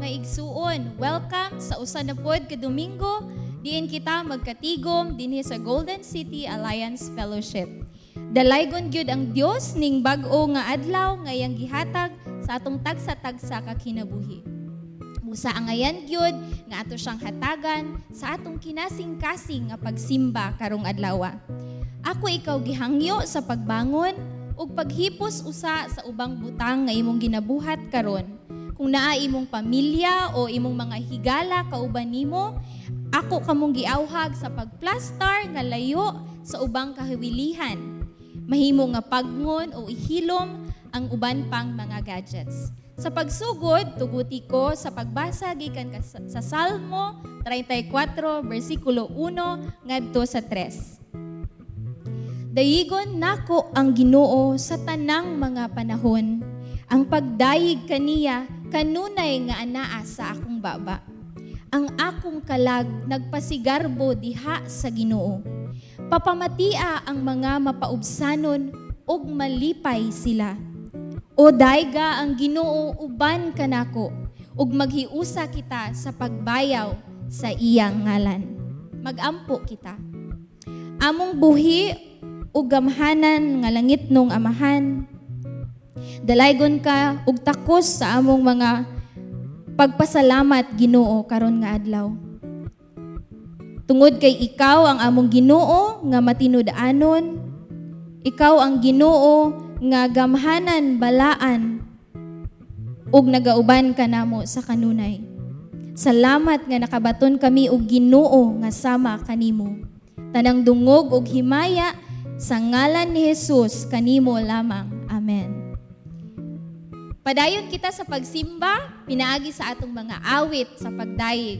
mga igsuon. Welcome sa usa na pod ka Domingo. Diin kita magkatigom dinhi sa Golden City Alliance Fellowship. Dalaygon gyud ang Dios ning bag-o nga adlaw ngayang gihatag sa atong tagsa-tagsa ka kinabuhi. Musa angayan gyud nga ato siyang hatagan sa atong kinasing-kasing nga pagsimba karong adlaw. Ako ikaw gihangyo sa pagbangon ug paghipos usa sa ubang butang nga imong ginabuhat karon. Kung naa imong pamilya o imong mga higala kauban nimo, ako kamong giawhag sa pagplastar nga layo sa ubang kahiwilihan. Mahimo nga pagngon o ihilom ang uban pang mga gadgets. Sa pagsugod, tuguti ko sa pagbasa gikan sa Salmo 34 bersikulo 1 ngadto sa 3. Dayigon nako ang Ginoo sa tanang mga panahon. Ang pagdayig kaniya kanunay nga anaa sa akong baba. Ang akong kalag nagpasigarbo diha sa Ginoo. Papamatia ang mga mapaubsanon ug malipay sila. O dayga ang Ginoo uban kanako ug maghiusa kita sa pagbayaw sa iyang ngalan. Magampo kita. Among buhi ug gamhanan nga langitnong Amahan. Dalaygon ka ug takos sa among mga pagpasalamat Ginoo karon nga adlaw. Tungod kay ikaw ang among Ginoo nga matinud-anon, ikaw ang Ginoo nga gamhanan balaan ug nagauban kanamo sa kanunay. Salamat nga nakabaton kami og Ginoo nga sama kanimo. Tanang dungog ug himaya sa ngalan ni Jesus kanimo lamang. Amen. Padayon kita sa pagsimba, pinaagi sa atong mga awit sa pagdayeg.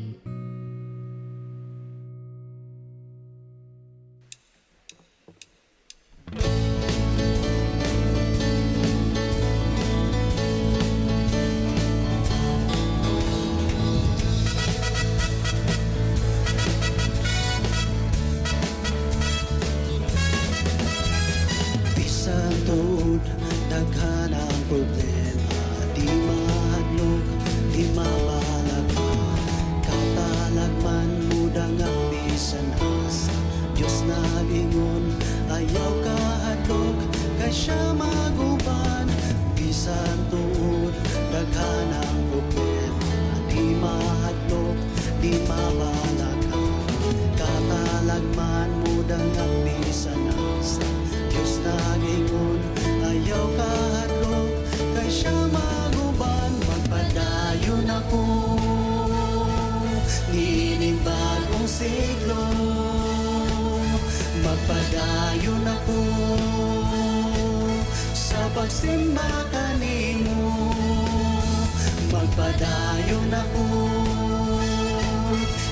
Bisan tuod daghan ang problema, di mahadlok, di mabalaka. Katalagman mudang ang bisan asa. Diyos na lingon, ayaw kahadlok, kay siya maguban. Bisan tuod daghan ang problema, di mahadlok, di mabalaka. Katalagman mudang ang bisan asa. Diyos na lingon, ayaw kahadlok, kay siya maguban. Magpadayon ako nining bagong siglo. Magpadayon ako sa pagsimba kanimo. Magpadayon ako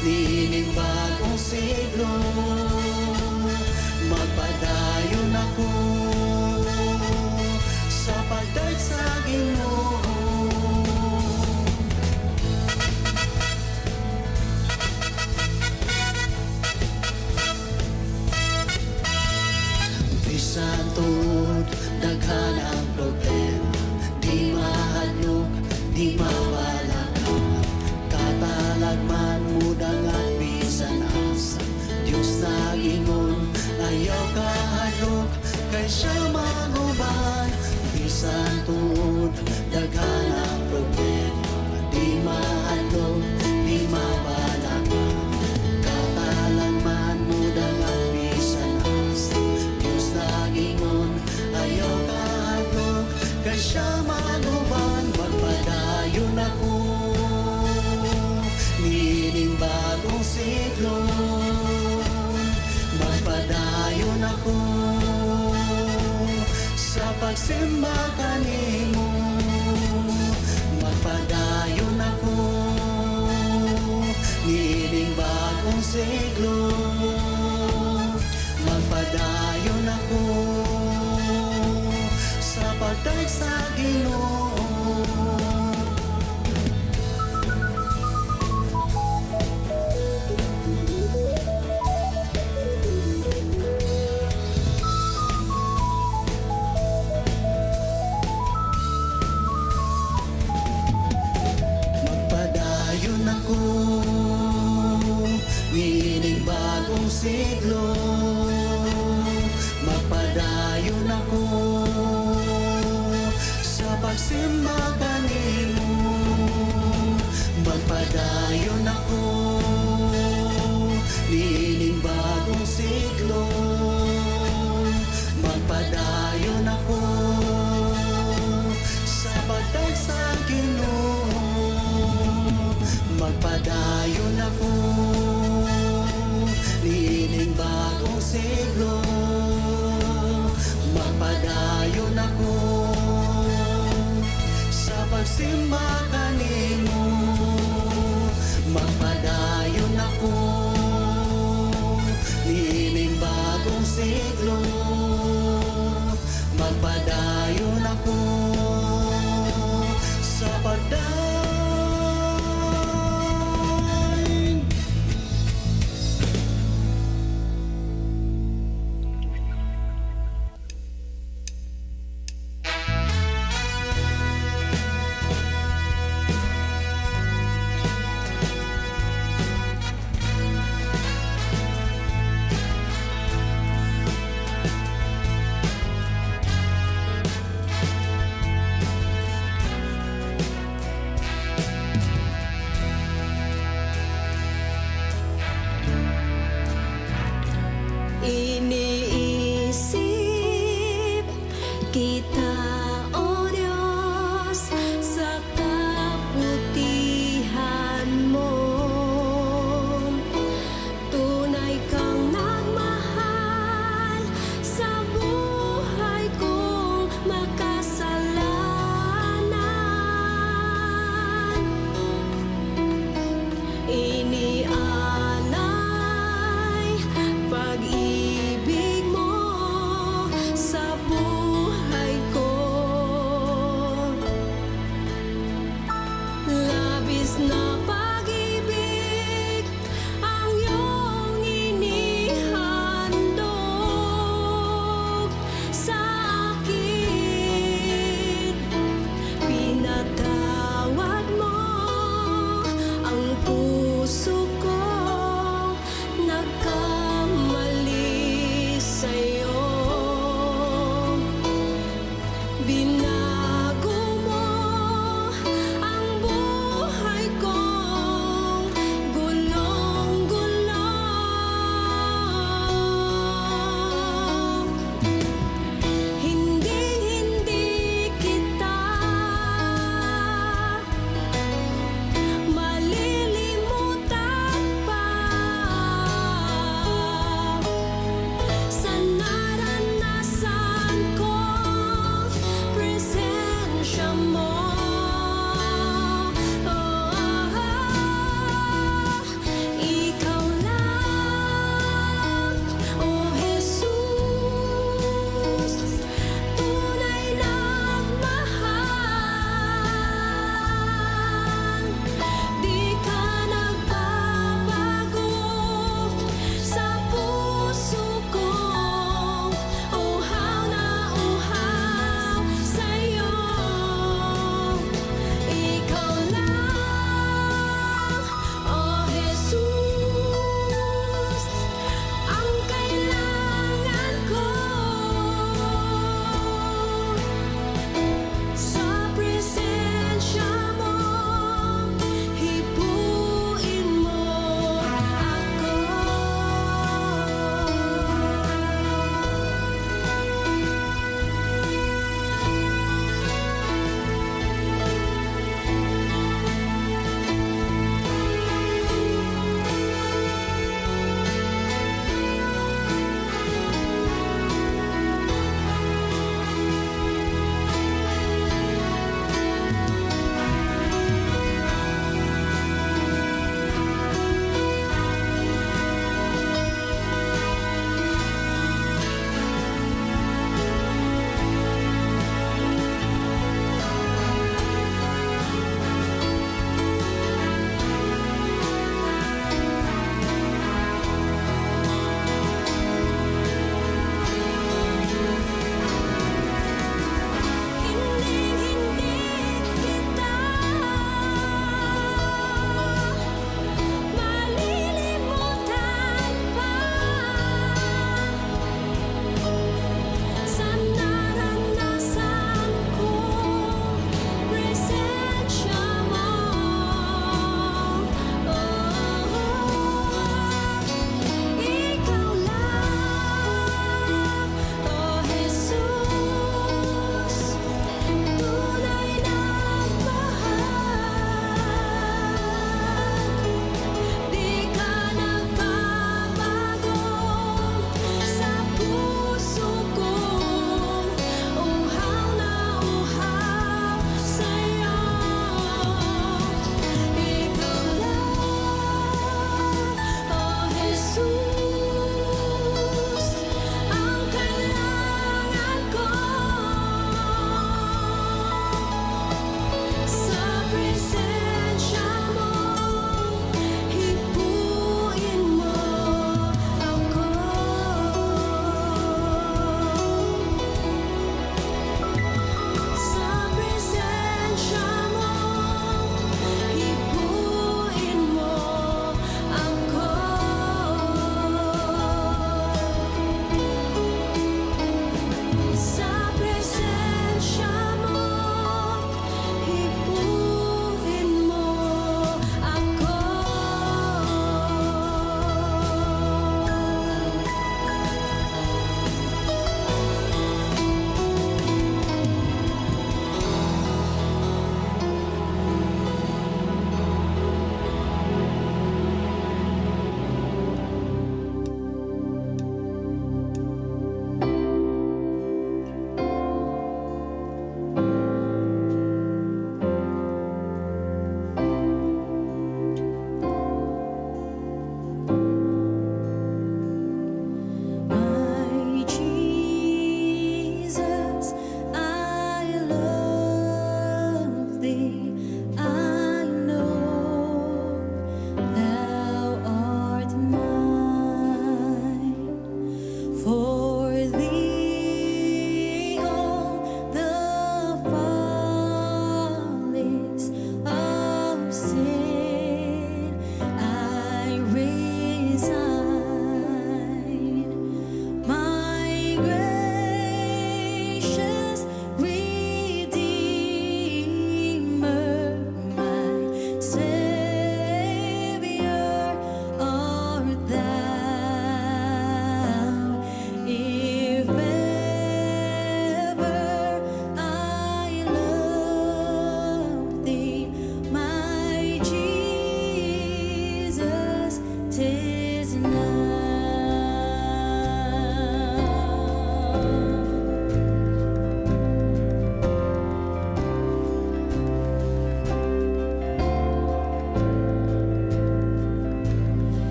nining bagong siglo. Magpadayon ako sa pagdaig sa Ginoo. Bisan tuod daghan ang problema, di mahadlok, di mawalaka. Katalagman mudang at bisan asa. Diyos na gingon, ayaw kahadlok, kay siya maguban. Bisan tuod daghan ang problema, di mahadlok, di mawalaka. Katalagman mudang at bisan asa. Diyos na gingon, ayaw kahadlok, kay siya maguban. Magpadayon ako nining bagong siglo. Magpadayon ako sa pagsimba kanimo. Magpadayon ako nining bagong siglo. Magpadayon ako sa pagdaig sa Ginoo. magpadayon ako sa pagsimba kanimo. Magpadayon ako niining bagong siglo. Magpadayon ako sa pagdagsang Ginoo. Magpadayon ako niining bagong siglo. Magpadayon ako sa pagsimba kanimo. Magpadayon ako niining bagong siglo. Magpadayon ako sa pagdayon. Iniisip kita, O Diyos, sa kabutihan mo. Tunay kang nagmahal sa buhay kong makasalanan. Inialay pag-ibig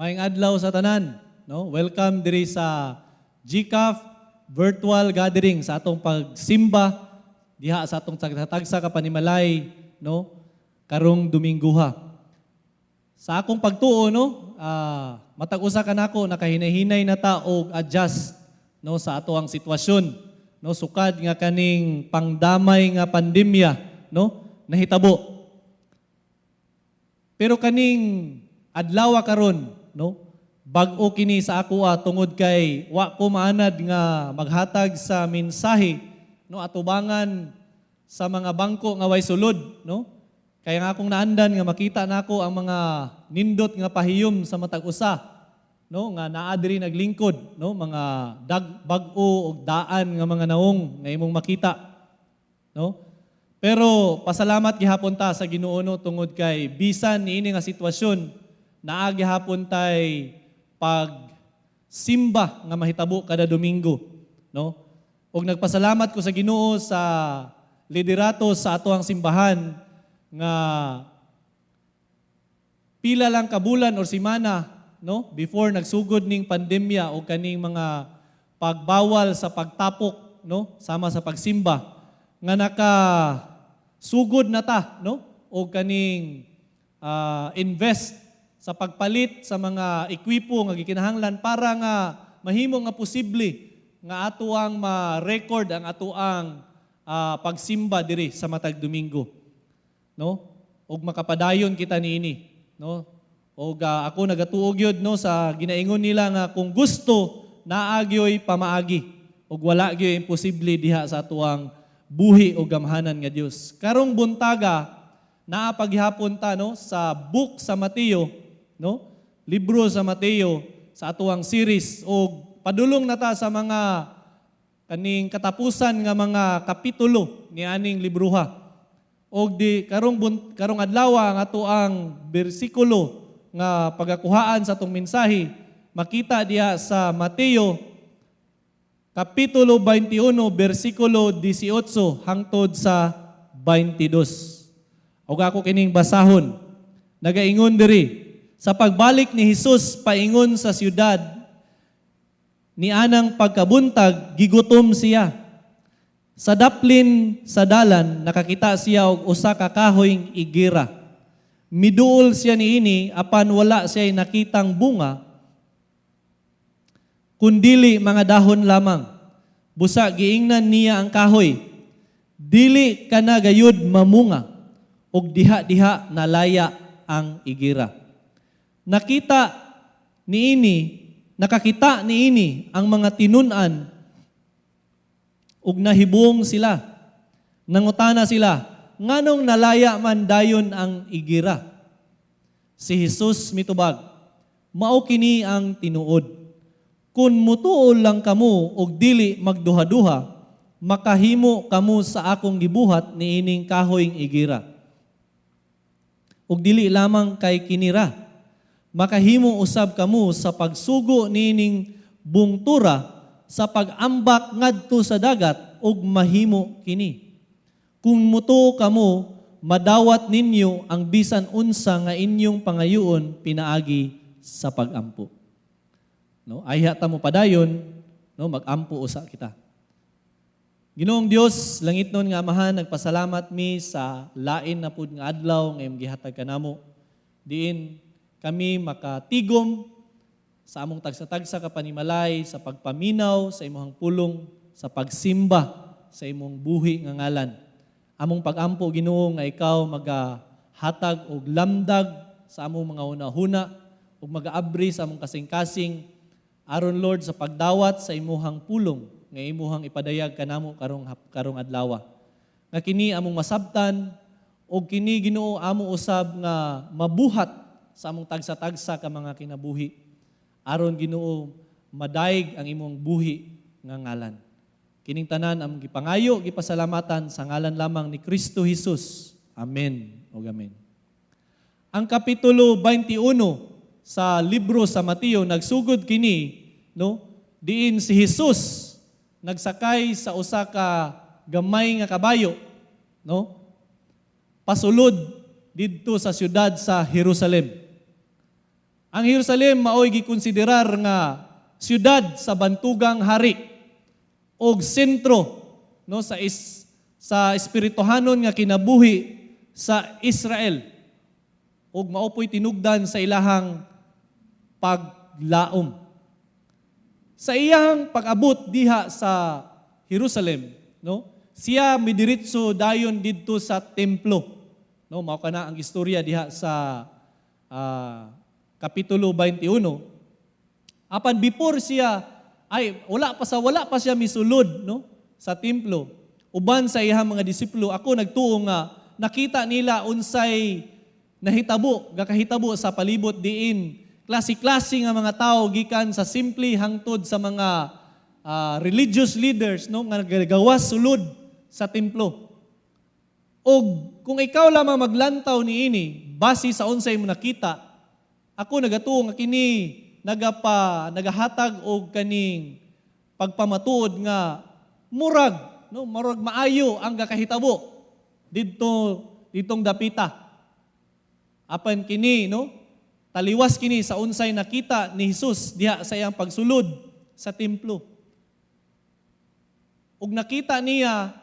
Maayong adlaw sa tanan, no? Welcome diri sa GCAF virtual gathering sa atong pagsimba diha sa atong tagsa ka panimalay, no? Karong Domingguha. Sa akong pagtuo, no, matag usa ka nako nakahinay-hinay na ta og adjust, no, sa ato ang sitwasyon, no, sukad nga kaning pangdamay nga pandemya, no, nahitabo. Pero kaning adlaw karon, no, bag-o kini sa ako tungod kay wa ko maanad nga maghatag sa mensahe, no, atubangan sa mga bangko nga way sulod, no. Kaya nga akong naandan nga makita nako ang mga nindot nga pahiyom sa matag usa, no, nga naa diri naglingkod, no, mga bag-o og daan nga mga naong nga imong makita, no. Pero pasalamat gihapon ta sa Ginoo, no, tungod kay bisan niini nga sitwasyon naa gihapon tay pagsimba nga mahitabo kada Domingo, no? Og nagpasalamat ko sa Ginoo sa liderato sa ato ang simbahan nga pila lang ka bulan or semana, no, before nagsugod ning pandemya o kaning mga pagbawal sa pagtapok, no, sama sa pagsimba nga sugod na ta, no, o kaning invest sa pagpalit sa mga ekwipo nga gikinahanglan para nga mahimo nga posible nga ato ang ma-record ang ato ang pagsimba diri sa matag Domingo, no, og makapadayon kita niini, no, og ako nagatuog yun, no, sa ginaingon nila nga kung gusto naagyoy pamaagi og wala gyoy imposible diha sa ato ang buhi o gamhanan nga Dios. Karong buntaga naa paghihapon ta, no, sa book sa Mateo, no, libro sa Mateo sa ato ang series og padulong na ta sa mga kaning katapusan nga mga kapitulo ni aning libruha. Og di karong adlaw ang ato ang bersikulo nga pagakuhaan sa atong mensahe makita diha sa Mateo Kapitulo 21, versikulo 18 hangtod sa 22. Og ako kining basahon. Nagaingon diri, sa pagbalik ni Jesus paingon sa siyudad, ni anang pagkabuntag, gigutom siya. Sa daplin sa dalan, nakakita siya og usa ka kahoyng igira. Miduol siya niini, apan wala siya nakitang bunga, kundili mga dahon lamang. Busa giingnan niya ang kahoy. Dili ka na gayud mamunga, og diha-diha nalaya ang igira. Nakakita niini ang mga tinun-an, ug nahibong sila. Nangutana sila, nganong nalaya man dayon ang igira? Si Jesus mitubag, mao kini ang tinuod. Kung mutuol lang kamo og dili magduha-duha, makahimo kamo sa akong gibuhat niining kahoyng igira. Og dili lamang kay kinira, makahimo usab kamo sa pagsugo niining bungtura sa pag-ambak ngadto sa dagat og mahimo kini. Kung mutuo kamo, madawat ninyo ang bisan unsa nga inyong pangayoon pinaagi sa pag-ampo. No, ayha ta mo padayon, no, mag-ampo usa kita. Ginoong Dios, langit nun nga amahan, nagpasalamat mi sa lain na pud nga adlaw nga imong gihatag kanamo. Diin kami makatigom sa among tagsa-tagsa ka panimalay, sa pagpaminaw sa imong pulong, sa pagsimba sa imong buhi nga ngalan. Among pag-ampo Ginoo nga ikaw magahatag og lamdag sa among mga hunahuna ug mag-aabri sa among kasing-kasing aron Lord sa pagdawat sa imuhang pulong nga imuhang ipadayag kanamo karong adlaw. Nga kini among masabtan og kini Ginoo amo usab nga mabuhat sa among tagsa-tagsa ka mga kinabuhi. Aron Ginoo madayeg ang imong buhi nga ngalan. Kining tanan among gipangayo, gipasalamatan sa ngalan lamang ni Kristo Jesus. Amen ug amen. Ang kapitulo 21 sa libro sa Mateo nagsugod kini, no, diin si Jesus nagsakay sa usa ka gamay nga kabayo, no, pasulod didto sa siyudad sa Jerusalem. Ang Jerusalem maoy gikonsiderar nga siyudad sa bantugang hari og sentro no sa espirituhanon nga kinabuhi sa Israel ug maopoy tinugdan sa ilahang paglaom. Sa iyang pag-abot diha sa Jerusalem, no? Siya midiretso dayon didto sa templo. No, mao kana ang istorya diha sa kapitulo 21. Apan before siya wala pa siya misulod no sa templo. Uban sa iyang mga disipulo, ako nagtuo nga nakita nila unsay gakahitabo sa palibot diin klase-klase nga mga tao gikan sa simple hangtod sa mga religious leaders no nga nagagawas sulod sa templo. Og kung ikaw lamang maglantaw niini base sa unsay mo nakita, ako nagatuo nga kini nagahatag og kaning pagpamatuod nga murag maayo ang gakahitabo ditong dapita. Apan kini taliwas kini sa unsay nakita ni Jesus diha sa iyang pagsulod sa templo. Ug nakita niya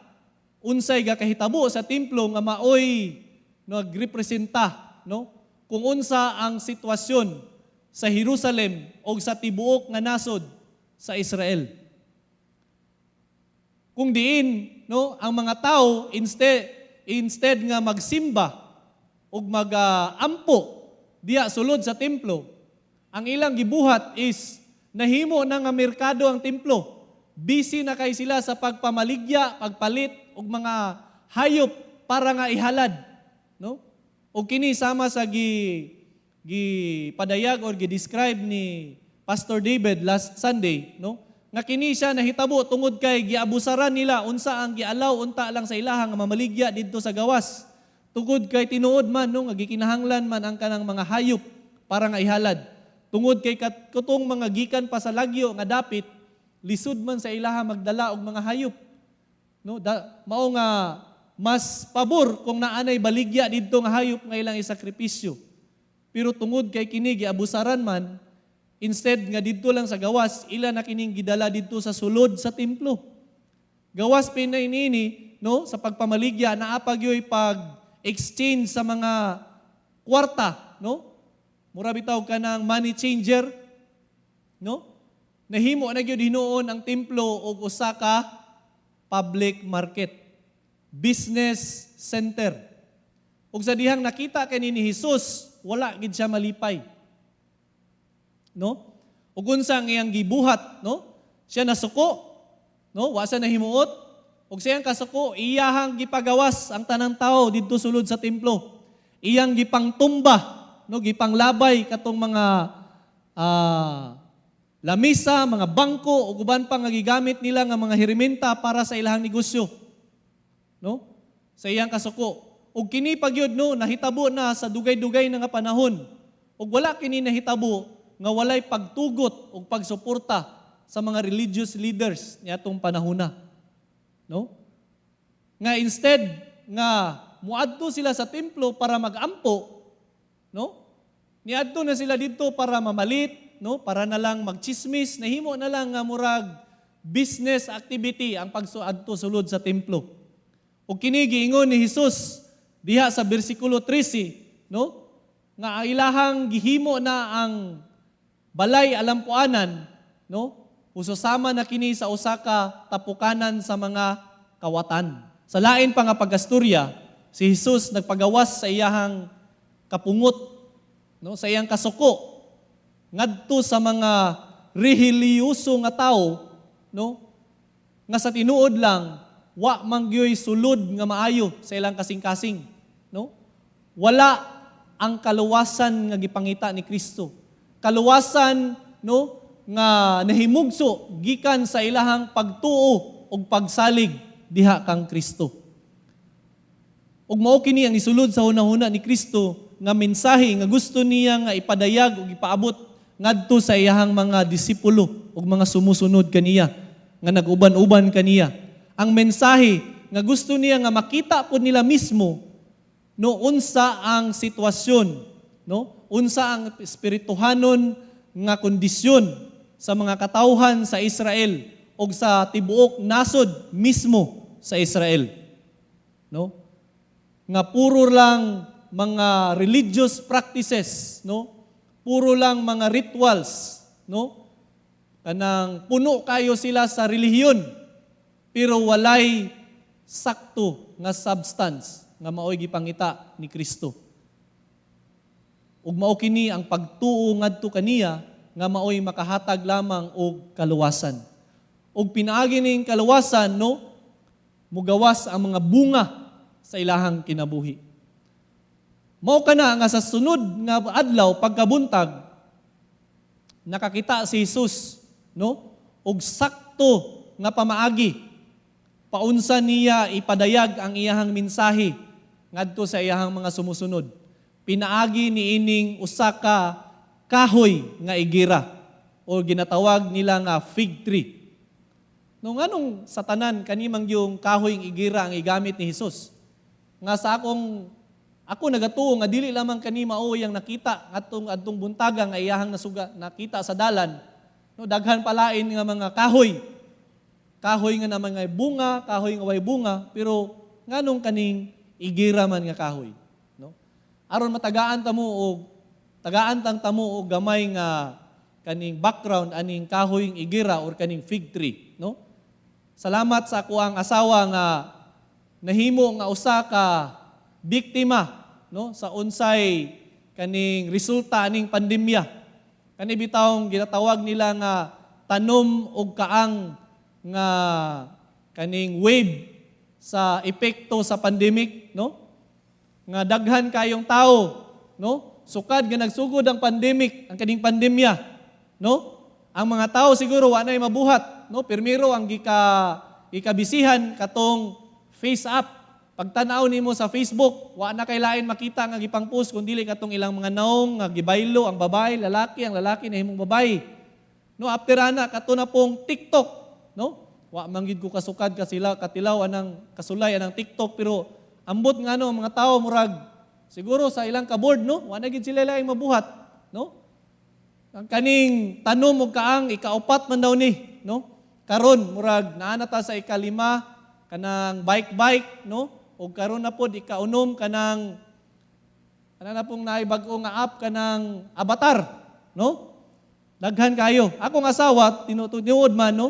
unsay gakahitabo sa templo nga maoy nagrepresenta kung unsa ang sitwasyon sa Jerusalem o sa tibuok nga nasod sa Israel. Kung diin ang mga tao instead nga magsimba o mag-ampo diya sulod sa templo, ang ilang gibuhat is nahimo na nga merkado ang templo. Busy na kay sila sa pagpamaligya, pagpalit og mga hayop para nga ihalad, no? Og kini sama sa padayag or gi-describe ni Pastor David last Sunday, no? Nga kini siya nahitabo tungod kay giabusaran nila unsa ang gialaw unta lang sa ilaha nga mamaligya didto sa gawas. Tungod kay tinuod man nga gikinahanglan man ang kanang mga hayop para nga ihalad. Tungod kay katong mga gikan pa sa lagyo nga dapit lisod man sa ilaha magdala og mga hayop. No, mao nga mas pabor kung naanay baligya didto nga hayop nga ilang isakripisyo. Pero tungod kay kini giabusaran man, instead nga didto lang sa gawas, ila na kining gidala didto sa sulod sa templo. Gawas pinay nini, no, sa pagpamaligya naapag yoy pag-exchange sa mga kwarta, no? Mura bitaw ka ng money changer, no? Nahimo na gyud hinuon ang templo og usa ka public market, business center. Ug sa dihang nakita kani ni Jesus, wala gid siya malipay. No? Ug unsa ang iyang gibuhat, no? Siya nasuko, no? Wa siya nahimuot. Ug siyang kasuko, iyahang gipagawas ang tanang tao didto sulod sa templo. Iyang gipangtumba, no? Gipanglabay katong mga lamisa, mga bangko, ug uban pa nga gigamit nila nga mga hirimenta para sa ilahang negosyo. No? Sa iyang kasuko. Ug kini pagyud no nahitabo na sa dugay-dugay na nga panahon. Ug wala kini nahitabo nga walay pagtugot ug pagsuporta sa mga religious leaders niadtong panahona. No? Nga instead nga muadto sila sa templo para mag-ampo, no? Niadto na sila didto para mamalit, no? Para na lang magchismis, nahimo na lang nga murag business activity ang pagsuadto sulod sa templo. Ug kini giingon ni Jesus diha sa bersikulo 13, no? Nga ilahang gihimo na ang balay alampuanan, no? Ususama na kini sa usa ka tapukanan sa mga kawatan. Sa lain pa nga pagasturya, si Jesus nagpagawas sa iyahang kapungot, no? Sa iyang kasuko ngadto sa mga rehilyoso nga tao, no? Nga sa tinuod lang wa manggyoy sulod nga maayo sa ilang kasing-kasing, no? Wala ang kaluwasan nga gipangita ni Kristo. Kaluwasan, no, nga nahimugso gikan sa ilahang pagtuo ug pagsalig diha kang Kristo. Ug mao kini ang isulod sa hunahuna ni Kristo nga mensahe nga gusto niya nga ipadayag ug ipaabot ngadto sa iyahang mga disipulo ug mga sumusunod kaniya nga nag-uban-uban kaniya. Ang mensahe nga gusto niya nga makita po nila mismo no unsa ang sitwasyon, no? unsa ang espirituhanon nga kondisyon sa mga katawhan sa Israel o sa tibuok nasod mismo sa Israel. No? Nga puro lang mga religious practices, no? Puro lang mga rituals, no? Kanang puno kayo sila sa relihiyon, pero walay sakto nga substance nga mao'y gipangita ni Kristo. Ug mao kini ang pagtuo ngadto kaniya nga mao'y makahatag lamang og kaluwasan. Ug pinaagi ning kaluwasan, no, mugawas ang mga bunga sa ilahang kinabuhi. Mao kana nga sa sunod nga adlaw pagkabuntag nakakita si Jesus, no, og sakto nga pamaagi paunsa niya ipadayag ang iyahang mensahe ngadto sa iyahang mga sumusunod. Pinaagi ni ining usa ka kahoy nga igira o ginatawag nila nga fig tree. No nganong sa tanan kanimang yung kahoy nga igira ang igamit ni Jesus? Nga sa ako nagatuo nga dili lamang kani mao yang nakita adtong buntaga nga iyahang nakita sa dalan. No daghan palain nga mga kahoy. Kahoy nga naman nga bunga, kahoy nga way bunga, pero nganong kaning igira man nga kahoy? Aron matagaan tamo og gamay nga kaning background aning kahoyng igira or kaning fig tree, no? Salamat sa ako ang asawa nga nahimo nga usa ka biktima, no, sa unsay kaning resulta aning pandemya. Kani bitawng ginatawag nila nga tanom og kaang nga kaning wave sa epekto sa pandemic, no? Nga daghan kayong tao, no? Sukad nga nagsugod ang pandemic, ang kaning pandemya, no? Ang mga tao siguro wa nay mabuhat, no? Pirmiro ang gikabisihan katong face up. Pagtanaw nimo sa Facebook, wa na kay lain makita nga gipang-post kun dili katong ilang mga naong nga gibaylo ang babae, ang lalaki nahimong babae. No, after ana kato na pong TikTok, no? Wa man gid ko kasukad katilaw anang kasulay anang TikTok pero ambot nga no, mga tao murag siguro sa ilang kaboard, no? Wa na gid sila laing mabuhat, no? Ang kaning tanom og kaang ikaupat man daw ni, no? Karon murag naana ta sa ikalima kanang bike, no? Og karon na pod ikaunom kanang na pong naibag-o nga app kanang Avatar, no? Daghan kayo. Akong asawa tinuod man, no?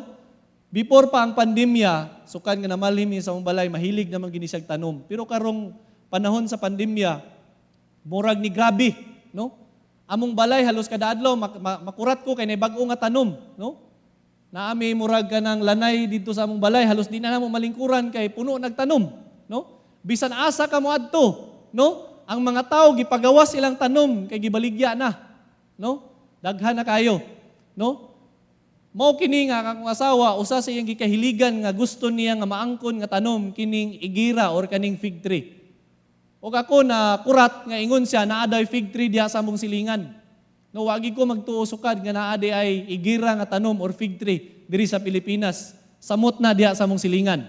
Before pa ang pandemya, sukan nga namalhim sa among balay, mahilig naman gini siyang tanom. Pero karong panahon sa pandemya, murag ni grabe, no? Among balay halos kada adlaw makurat ko kay naybag-o nga tanom, no? Naami murag kanang lanay dito sa among balay, halos di na namo malingkuran kay puno nagtanom, no? Bisan asa ka mo adto, no? Ang mga tao gipagawas ilang tanom kay gibaligya na, no? Daghan na kayo, no? Mao kini nga akong asawa usa sa iyang gikahiligan nga gusto niya nga maangkon nga tanom kining igira or kaning fig tree. Og ako na kurat nga ingon siya naa day fig tree diha sa among silingan. No wagi ko magtuo sukad nga naa ay igira nga tanom or fig tree diri sa Pilipinas. Samot na diha sa among silingan.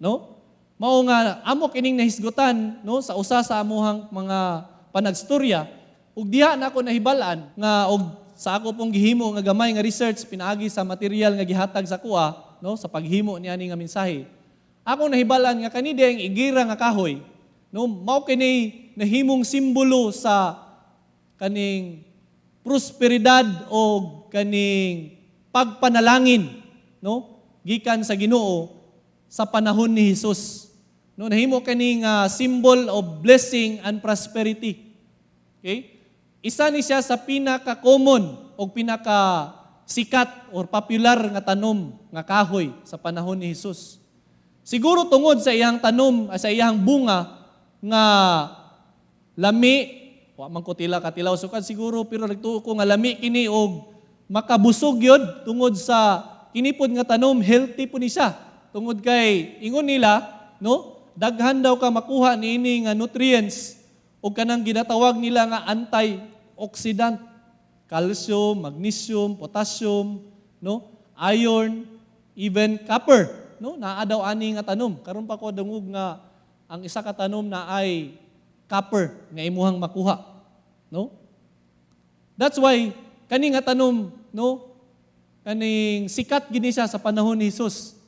No? Mao nga amo kining nahisgutan, no, sa usa sa amuhang mga panagstorya ug diha na ako nahibalan nga og sa ako pong gihimo nga gamay nga research pinaagi sa material nga gihatag sa kuha, no, sa paghimo niani nga mensahe. Ako nahibalan nga kani diyang igira nga kahoy, no, mao kini nahimong simbolo sa kaning prosperidad o kaning pagpanalangin, no, gikan sa Ginoo sa panahon ni Jesus. No, nahimo kani nga symbol of blessing and prosperity. Okay? Isa ni siya sa pinaka-common o pinaka-sikat or popular nga tanom nga kahoy sa panahon ni Jesus. Siguro tungod sa iyang tanom, sa iyang bunga nga lami, wa man ko katilaw sukad siguro pero nagtuo ko nga lami kini og makabusog yod tungod sa kinipod nga tanom, healthy po ni siya. Tungod kay ingon nila, no, daghan daw ka makuha niini nga nutrients o kanang ginatawag nila nga antioxidant, calcium, magnesium, potassium, no, iron, even copper, no, naa daw ani nga tanom. Karon pa ko dungog nga ang isa ka tanom na ay copper nga imuhang makuha, no? That's why kani nga tanom, no? Kaning sikat gini siya sa panahon ni Jesus.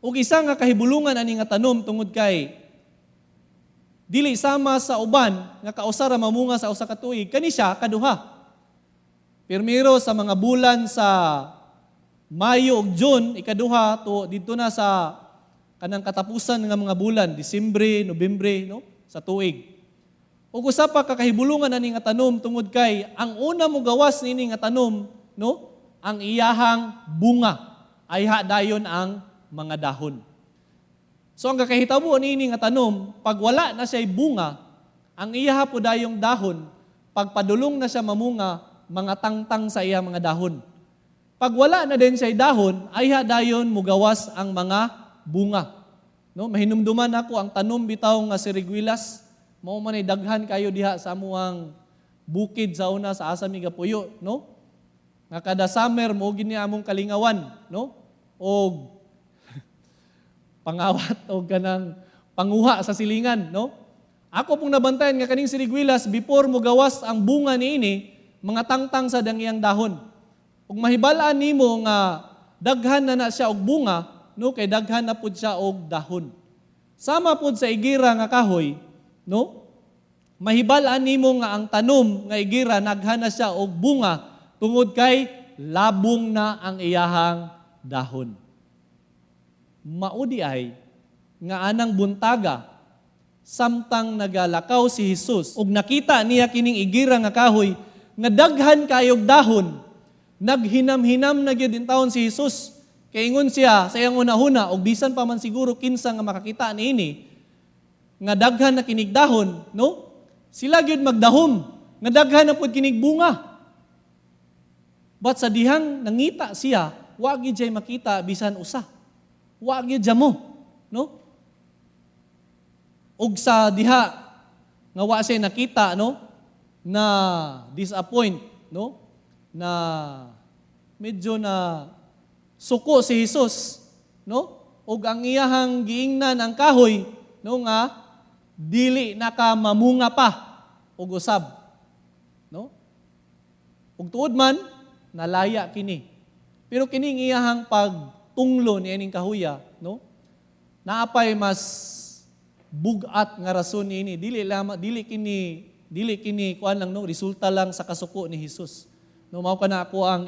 Ug isa nga kahibulungan ani nga tanom tungod kay dili sama sa uban nga kausa ra mamunga sa usa ka tuig, kani siya kaduha. Pirmiro sa mga bulan sa Mayo ug June, ikaduha to didto na sa kanang katapusan nga mga bulan, Disyembre, Nobyembre, no? Sa tuig. Ug usa pa kakahibulungan ani nga tanom tungod kay ang una mo gawas nini nga tanom, no? Ang iyahang bunga ay dayon ang mga dahon. So ang kakahitabo nini nga tanom, pag wala na siya bunga, ang iyaha po dayong dahon, pag padulong na siya mamunga, mga tangtang sa iya mga dahon. Pag wala na din siya dahon, ay dayon mugawas ang mga bunga. No, mahinumduman ako ang tanom bitaw nga siriguilas, mao man ay daghan kayo diha sa amuang bukid sa una sa asa mi gapuyo, no? Nga kada summer mo gini among kalingawan, no? Og pangawat o kanang panguha sa silingan, no? Ako pong nabantayan nga kaning siriguilas before mo gawas ang bunga niini, mga tangtang sa dangyang dahon. Ug mahibalaan nimo nga daghan na siya og bunga, no? Kay daghan na pud siya og dahon. Sama pud sa igira nga kahoy, no? Mahibalaan nimo nga ang tanom nga igira naghan na siya og bunga tungod kay labong na ang iyahang dahon. Maudi ay nga anang buntaga samtang nagalakaw si Jesus ug nakita niya kining igira nga kahoy nga daghan kayog dahon, naghinam-hinam na gyud in taon si Jesus. Kay ingon siya sa iyang una-una og bisan pa man siguro kinsa nga makakita niini nga daghan na kinig dahon, no? Sila gyud magdahom nga daghan na pud kinig bunga. But sa dihang nangita siya, wa gyud jay makita bisan usa. Wa gyud jamo, no? Ug sa diha nga wa siya nakita, no? Na disappoint, no? Na medyo na suko si Jesus, no? Ug ang iyahang giingnan ang kahoy, no nga dili nakamamunga pa ug usab, no? Ug tuod man nalaya kini. Pero kining iyahang pagtunglo ni ining kahuya, no? Naapay mas bugat nga rason niini, dili kini kuan lang, no, resulta lang sa kasuko ni Jesus. No, mao kana ako ang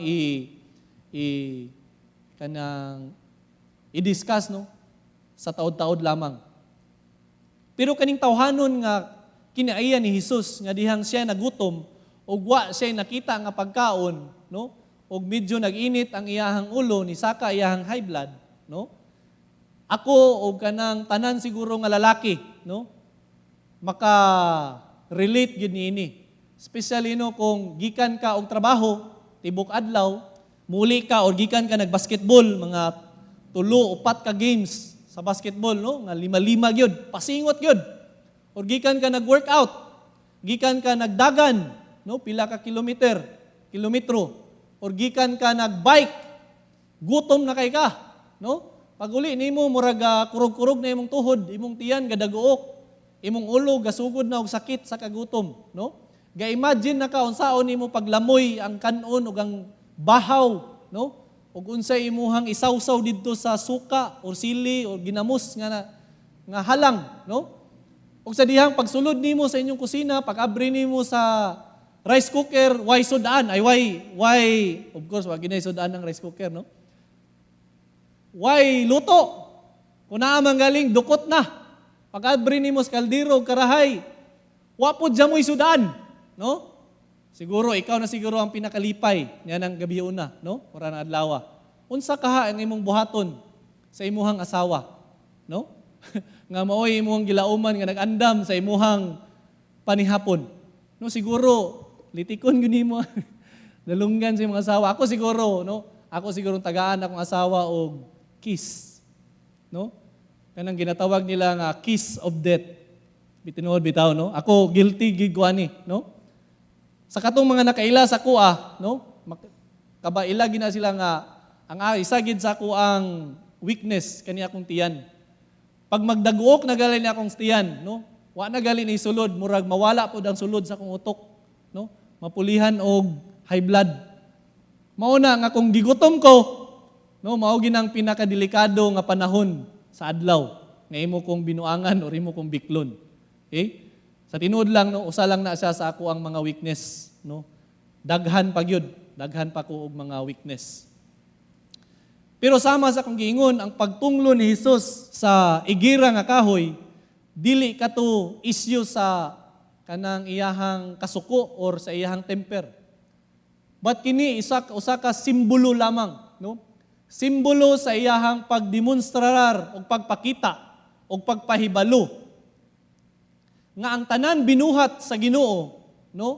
i-discuss, no, sa taod-taod lamang. Pero kaning tawhanon nga kinaiya ni Jesus nga dihang siya nagutom ug wa siya nakita nga pagkaon, no, ug medyo nag-init ang iyahang ulo ni saka iyahang high blood, no. Ako ug kanang tanan siguro nga lalaki, no, maka-relate gyud niini. Especially no kung gikan ka og trabaho tibok adlaw, muli ka or gikan ka nagbasketball mga 3-4 ka games sa basketball, no, nga 5-5 gyud, pasingot gyud. Or gikan ka nag-workout, gikan ka nagdagan, no, pila ka kilometro, or gikan ka nagbike, gutom na kay ka, no? Pag uli nimo murag kurog-kurog na imong tuhod, imong tiyan gadaguok, imong ulo gasugod na og sakit sa kagutom, no? Ga-imagine na ka unsaon nimo paglamoy ang kanon ug ang bahaw, no? Ug unsay imuhang isawsaw didto sa suka or sili or ginamos nga halang, no? Ug sa dihang pagsulod nimo sa inyong kusina, pag-abri nimo sa rice cooker, why sudan? Ay why of course wa ginay sudan ng rice cooker, no? Why luto? Kung naamang galing dukot na. Pag-abri nimo sa kaldero ug karahay, wa pod jamoy sudan, no? Siguro ikaw na siguro ang pinakalipay niya ng gabi una, no? Ora na adlaw. Unsa kaha ang imong buhaton sa imuhang asawa, no? Nga maoy imuhang gilauman nga nag-andam sa imuhang panihapon. No, siguro litikon gyud nimo. Dalunggan sa imong asawa. Ako siguro, no? Ako siguro tagaan akong asawa og kiss, no? Kanang ginatawag nila nga kiss of death. Bitinuod bitaw, no? Ako guilty gid ko ani, no? Sa katong mga nakaila sa kuha, no? Kabaila gina sila nga ang isa gid sa ako ang weakness kani akong tiyan. Pag magdaguok na gali ni akong tiyan, no? Wa na gali ni sulod, murag mawala pod ang sulod sa akong utok, no? mapulihan og high blood. Mauna nga kung gigutom ko, no, mao ginang pinakadelikado nga panahon sa adlaw nga imo kong binuangan or imo kong biklon. Okay? Sa tinuod lang, no, usa lang na siya sa ako ang mga weakness, no. Daghan pa gyud, daghan pa ko og mga weakness. Pero sama sa kong giingon, ang pagtunglo ni Jesus sa igira nga kahoy, dili kato issue sa kanang iyahang kasuko or sa iyahang temper. But kini usa ka simbolo lamang, no? Simbolo sa iyahang pagdemonstrar o pagpakita o pagpahibalo nga ang tanan binuhat sa Ginoo, no?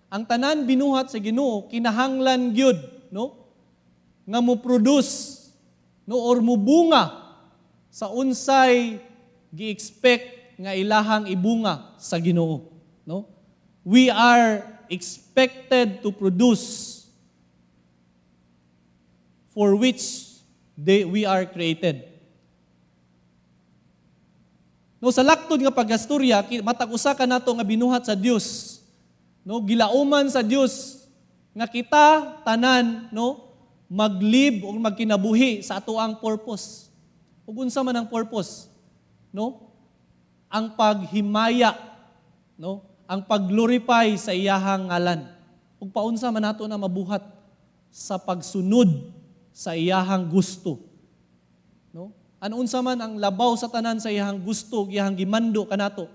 Ang tanan binuhat sa Ginoo kinahanglan gyud, no? Nga mo produce, no, or mubunga sa unsay gi-expect nga ilahang ibunga sa Ginoo, no? We are expected to produce for which we are created. No, sa laktod nga paggastorya, matag usa ka nato nga binuhat sa Dios. No, gilauman sa Dios nga kita tanan, no, maglive o magkinabuhi sa atoang purpose. Ug unsa man ang purpose? No? Ang paghimaya, no? Ang pagglorify sa iyahang ngalan. Ug paunsa man nato na mabuhat sa pagsunod sa iyahang gusto. No? Unsa man ang labaw sa tanan sa iyahang gusto, iyahang gimando kanato,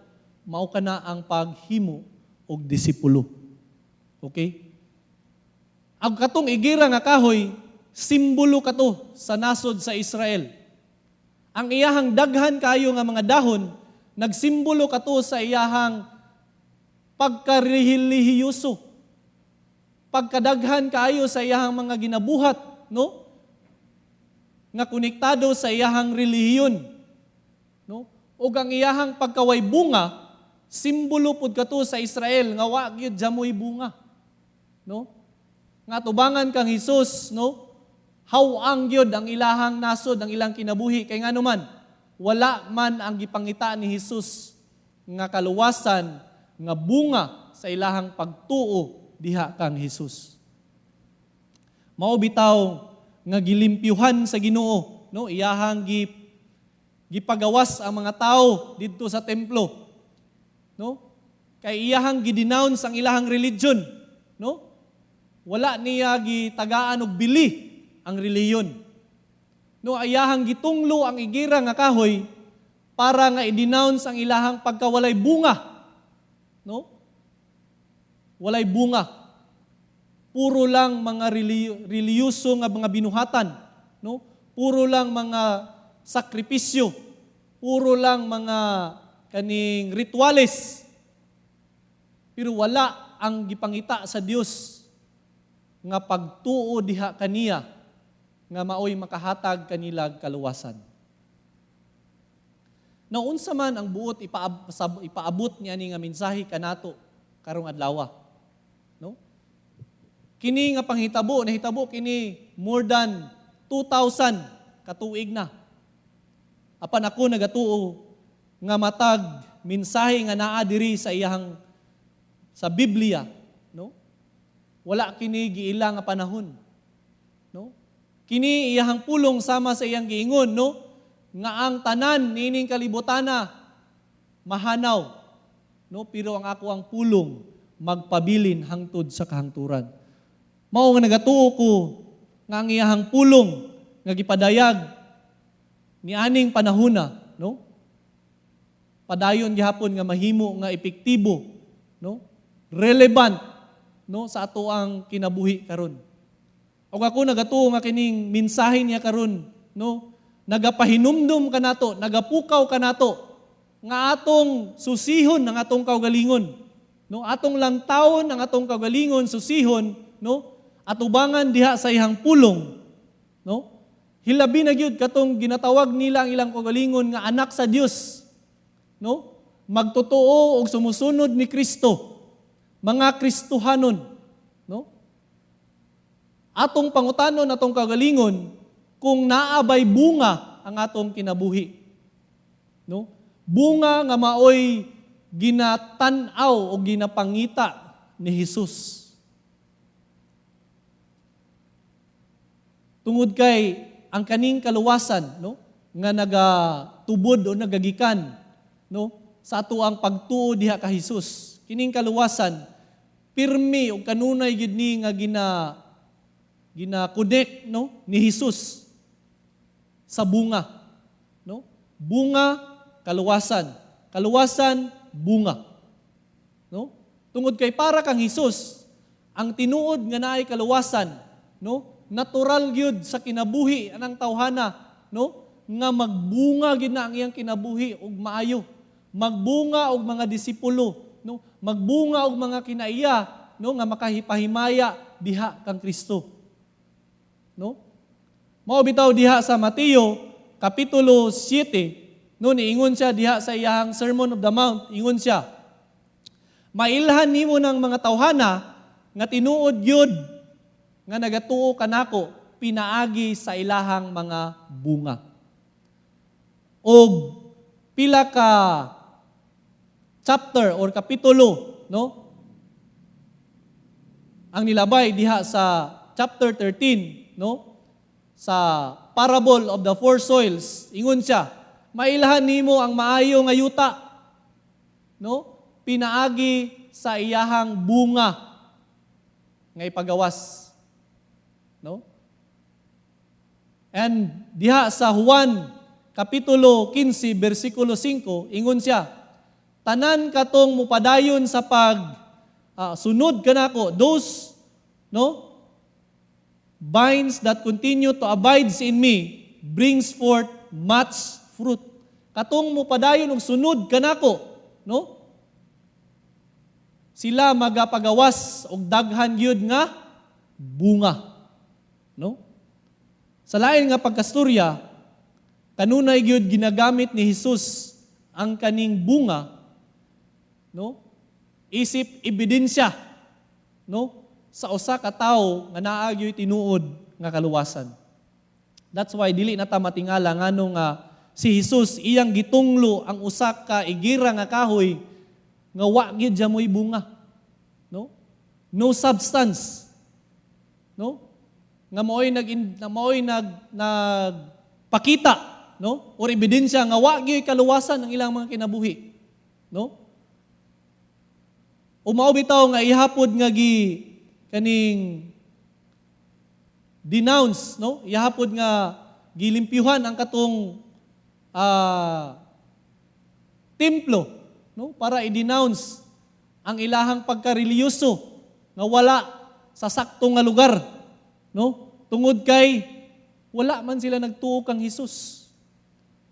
mao kana ang paghimo og disipulo. Okay? Ang katong igira nga kahoy, simbolo kato sa nasod sa Israel. Ang iyahang daghan kayo nga mga dahon, nagsimbolo kato sa iyahang pagkarelihiyoso. Pagkadaghan kayo sa iyahang mga ginabuhat, no? Nga konektado sa iyahang relihiyon, no? Ug ang iyahang pagkaway bunga, simbolo pud kato sa Israel nga wa gyud jamoy bunga, no? Nga tubangan kang Hesus, no? Hawang gyud ang ilahang nasod, ang ilang kinabuhi kay ngano man wala man ang gipangita ni Hesus nga kaluwasan nga bunga sa ilahang pagtuo diha kang Hesus. Mao bitaw nga gilimpyuhan sa Ginoo, no? Iyahang gipagawas ang mga tao didto sa templo, no? Kay iyahang gidenounce ang ilahang religion, no? Wala niya gitagaan og bili ang reliyon. No, iyahang gitunglo ang igira nga kahoy para nga i-denounce ang ilahang pagkawalay bunga, no? Walay bunga. Puro lang mga reliyoso nga mga binuhatan, no? Puro lang mga sakripisyo, puro lang mga kaning rituales. Pero wala ang gipangita sa Dios nga pagtuo diha kaniya nga maoy makahatag kanila kaluwasan. Naunsa man ang buot ipaabot niya ni nga mensahe kanato karong adlaw, no? Kini nga panghitabo, nahitabo kini more than 2,000 katuig na. Apan ako nagatuo nga matag mensahe nga naa diri sa iyang sa Biblia, no? Wala kini giila nga panahon, no? Kini iyahang pulong sama sa iyang giingon, no? Nga ang tanan nining kalibutana mahanaw, no? Pero ang ako ang pulong magpabilin hangtod sa kahangturan. Mao nga nagatuo ko nga ang iyahang pulong nga gipadayag ni aning panahona, no? Padayon gihapon nga mahimo nga epektibo, no? Relevant, no, sa ato ang kinabuhi karon. Og ako nagatuo nga kining mensahe niya karon, no? Nagapahinumdum kanato, nagapukaw kanato nga atong susihon ang atong kaugalingon, no? Atong lantawon ang atong kaugalingon, susihon, no? Atubangan diha sa ihang pulong, no? Hilabi na gyud katong ginatawag nila ang ilang kaugalingon nga anak sa Dios, no? Magtotoo og sumusunod ni Kristo, mga Kristohanon, no? Atong pangutanon, atong kaugalingon kung naabay bunga ang atong kinabuhi, no? Bunga nga maoy ginatan-aw o ginapangita ni Hesus, Tungod kay ang kaning kaluwasan, no, nga nagatubod o nagagikan, no, sa ato ang pagtuo diha ka Hesus. Kining kaluwasan pirmi o kanunay gid ni nga gina-connect, no, ni Hesus sa bunga, no? Bunga, kaluwasan. Kaluwasan, bunga. No? Tungod kay para kang Hesus, ang tinuod nga naay kaluwasan, no? Natural gyud sa kinabuhi anang tawhana, no? Nga magbunga gyud na ang iyang kinabuhi ug maayo. Magbunga og mga disipulo, no? Magbunga og mga kinaiya, no, nga makahipahimaya diha kang Kristo. No? Mao bitaw diha sa Mateo kapitulo 7, no, niingon siya diha sa iyang Sermon of the Mount, ingon siya, mailhan nimo ng mga tawhana nga tinuod gyud nga nagatuo kanako pinaagi sa ilahang mga bunga. Og pila ka chapter or kapitulo, no? Ang nilabay diha sa chapter 13, no? Sa parable of the four soils, ingon siya, mailhan nimo ang maayo nga yuta, no? Pinaagi sa iyahang bunga nga ipagawas. No? And diha sa Juan kapitulo 15 bersikulo 5, ingon siya, tanan katong mupadayon sa sunod kanako, those, no, vines that continue to abide in me brings forth much fruit. Katong mupadayon og sunod kanako, no? Sila magapagawas og daghan gyud nga bunga. No? Sa lain nga pagkasturya, kanunay gyud ginagamit ni Hesus ang kaning bunga, no? Isip ebidensya, no, sa usa ka tawo nga naa gyud tinuod nga kaluwasan. That's why dili na ta matingala nganong si Hesus iyang gitunglo ang usa ka igira nga kahoy nga wa gyud siya moy bunga. No? No substance. No? Nga maoy nagpakita, no? Or ebidensya nga wa gyud kaluwasan ang ilang mga kinabuhi. No? Umao bitaw nga ihapod nga kaning denounce, no? Ihapod nga gilimpyuhan ang katong templo, no? Para i-denounce ang ilahang pagkareliyoso nga wala sa saktong nga lugar, no? Tungod kay wala man sila nagtuo kang Hesus,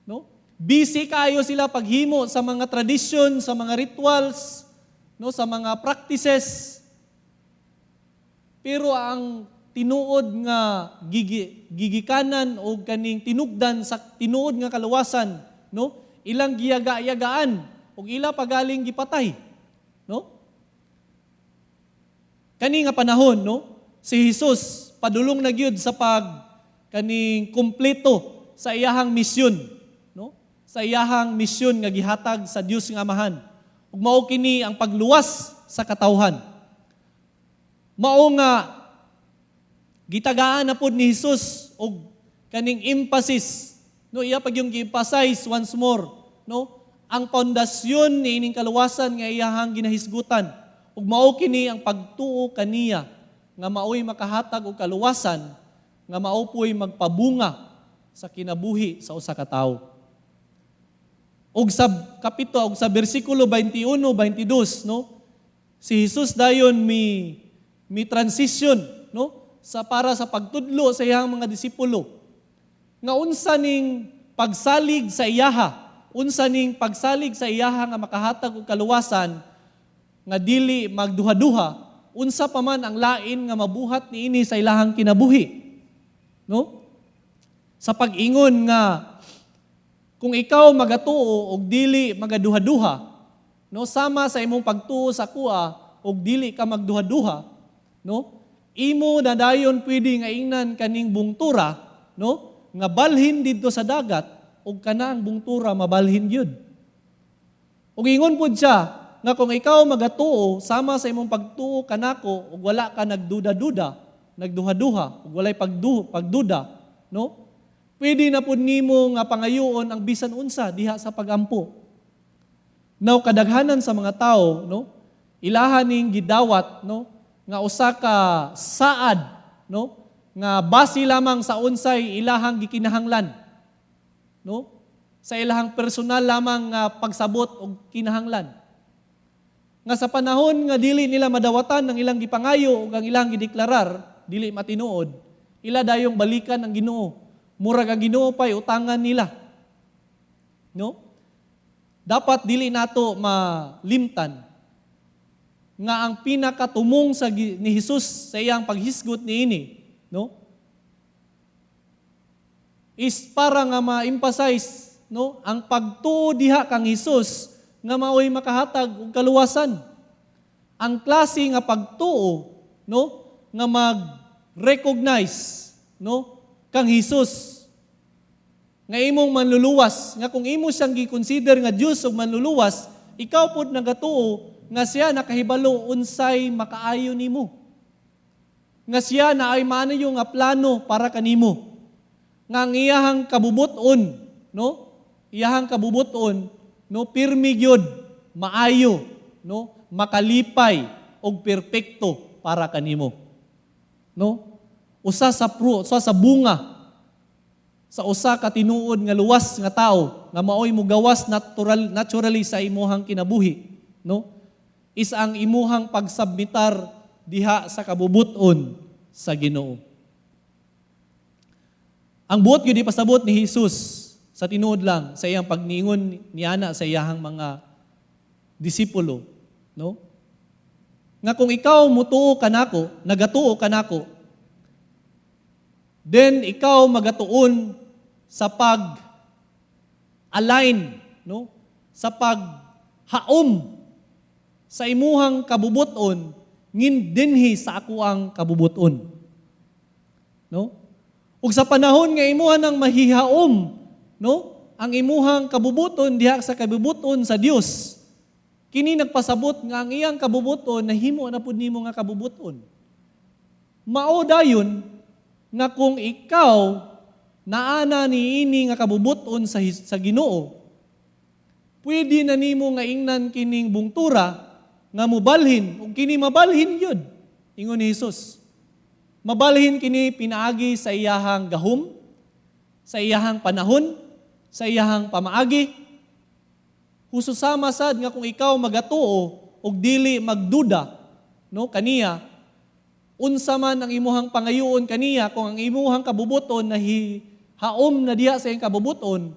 no? Busy kayo sila paghimo sa mga tradisyon, sa mga rituals, no, sa mga practices. Pero ang tinuod nga gigikanan o kaning tinugdan sa tinuod nga kaluwasan, no, ilang giyaga-yagaan o ila pagaling gipatay, no? Kani nga panahon, no, si Hesus padulong na gyud sa kaning kumpleto sa iyahang misyon, no? Sa iyahang misyon nga gihatag sa Dios nga Amahan. Ug mao kini ang pagluwas sa katawhan. Mao nga gitagaan na pod ni Hesus og kaning emphasis, no, iya pag yung gi-emphasize once more, no, ang pundasyon ni ining kaluwasan nga iyahang ginahisgutan. Ug mao kini ang pagtuo kaniya nga maoy makahatag og kaluwasan nga mao po'y magpabunga sa kinabuhi sa usa ka tawo. Og sa kapitulo og sa bersikulo 21-22, no, si Hesus dayon mi transition, no, para sa pagtudlo sa iyang mga disipulo. Nga unsa ning pagsalig sa iyaha, unsa ning pagsalig sa iyaha nga makahatag og kaluwasan nga dili magduha-duha, unsa pa man ang lain nga mabuhat niini sa ilahang kinabuhi. No? Sa pag-ingon nga kung ikaw magatuo og dili magaduha-duha, no, sama sa imong pagtuo sa kuha og dili ka magduha-duha, no? Imo na dayon pwede nga ingnan kaning bungtura, no? Nga balhin didto sa dagat ug kana ang bungtura mabalhin gyud. Ug ingon pud siya nga kung ikaw magatuo sama sa imong pagtuo kanako ug wala ka nagduda-duda, nagduha-duha, ug walay pagduda, no? Pwede na pud nimo nga pangayoon ang bisan unsa diha sa pagampo. Now kadaghanan sa mga tao, no? Ilahan ning gidawat, no? Nga usa ka saad, no? Nga base lamang sa unsay ilahang gikinahanglan, no? Sa ilahang personal lamang nga pagsabot og kinahanglan. Nga sa panahon nga dili nila madawatan ang ilang gipangayo ug ang ilang gideklarar, dili matinuod, ila dayong balikan ang Ginoo. Murag ang Ginoo pay utangan nila. No? Dapat dili nato malimtan nga ang pinakatumong ni Hesus sa iyang paghisgot niini, no? Is para nga ma-emphasize, no, ang pagtuo diha kang Hesus nga maoy makahatag og kaluwasan. Ang klase nga pagtuo, no, nga mag-recognize, no, kang Hesus nga imong manluluwas, nga kung imo siyang gi-consider nga Dios ug manluluwas, ikaw pod nagatuo nga siya nakahibalo unsay makaayo nimo. Nga siya na ay maanayo nga plano para kanimo. Nga ang iyahang kabubuton, no, iyahang kabubuton, no, pirmi gyud, maayo, no, makalipay og perpekto para kanimo. No? Usa sa bunga sa usa ka tinuod nga luwas nga tao nga maoy mugawas naturally sa imuhang kinabuhi, no? Is ang imuhang pagsubmitar diha sa kabubuton sa Ginoo. Ang buot gyud ipasabot ni Hesus sa tinuod lang sa iyang pagningon niana sa iyahang mga disipulo, no? Nga kung ikaw mutuo kanako, nagatuo kanako, then ikaw magatuon sa pag-align, no? Sa paghaom sa imuhang kabubuton ngin dinhi sa ako ang kabubuton. No? Ug sa panahon nga imuha nang mahihaom, no, ang imuhang kabubuton diha sa kabubuton sa Dios, kini nagpasabot nga ang iyang kabubuton nahimo na pud nimo nga kabubuton. Mao dayon nga kung ikaw naana niini nga kabubuton sa Ginoo, pwede na nimo nga ingnan kining bungtura nga mobalhin ug kini mabalhin gyud ingon ni Hesus. Mabalhin kini pinaagi sa iyahang gahom, sa iyahang panahon, sa iyahang pamaagi. Hususama sad nga kung ikaw magatuo og dili magduda, no, kaniya, unsa man ang imuhang pangayoon kaniya, kung ang imuhang kabubuton na haom na diha sa iyang kabubuton,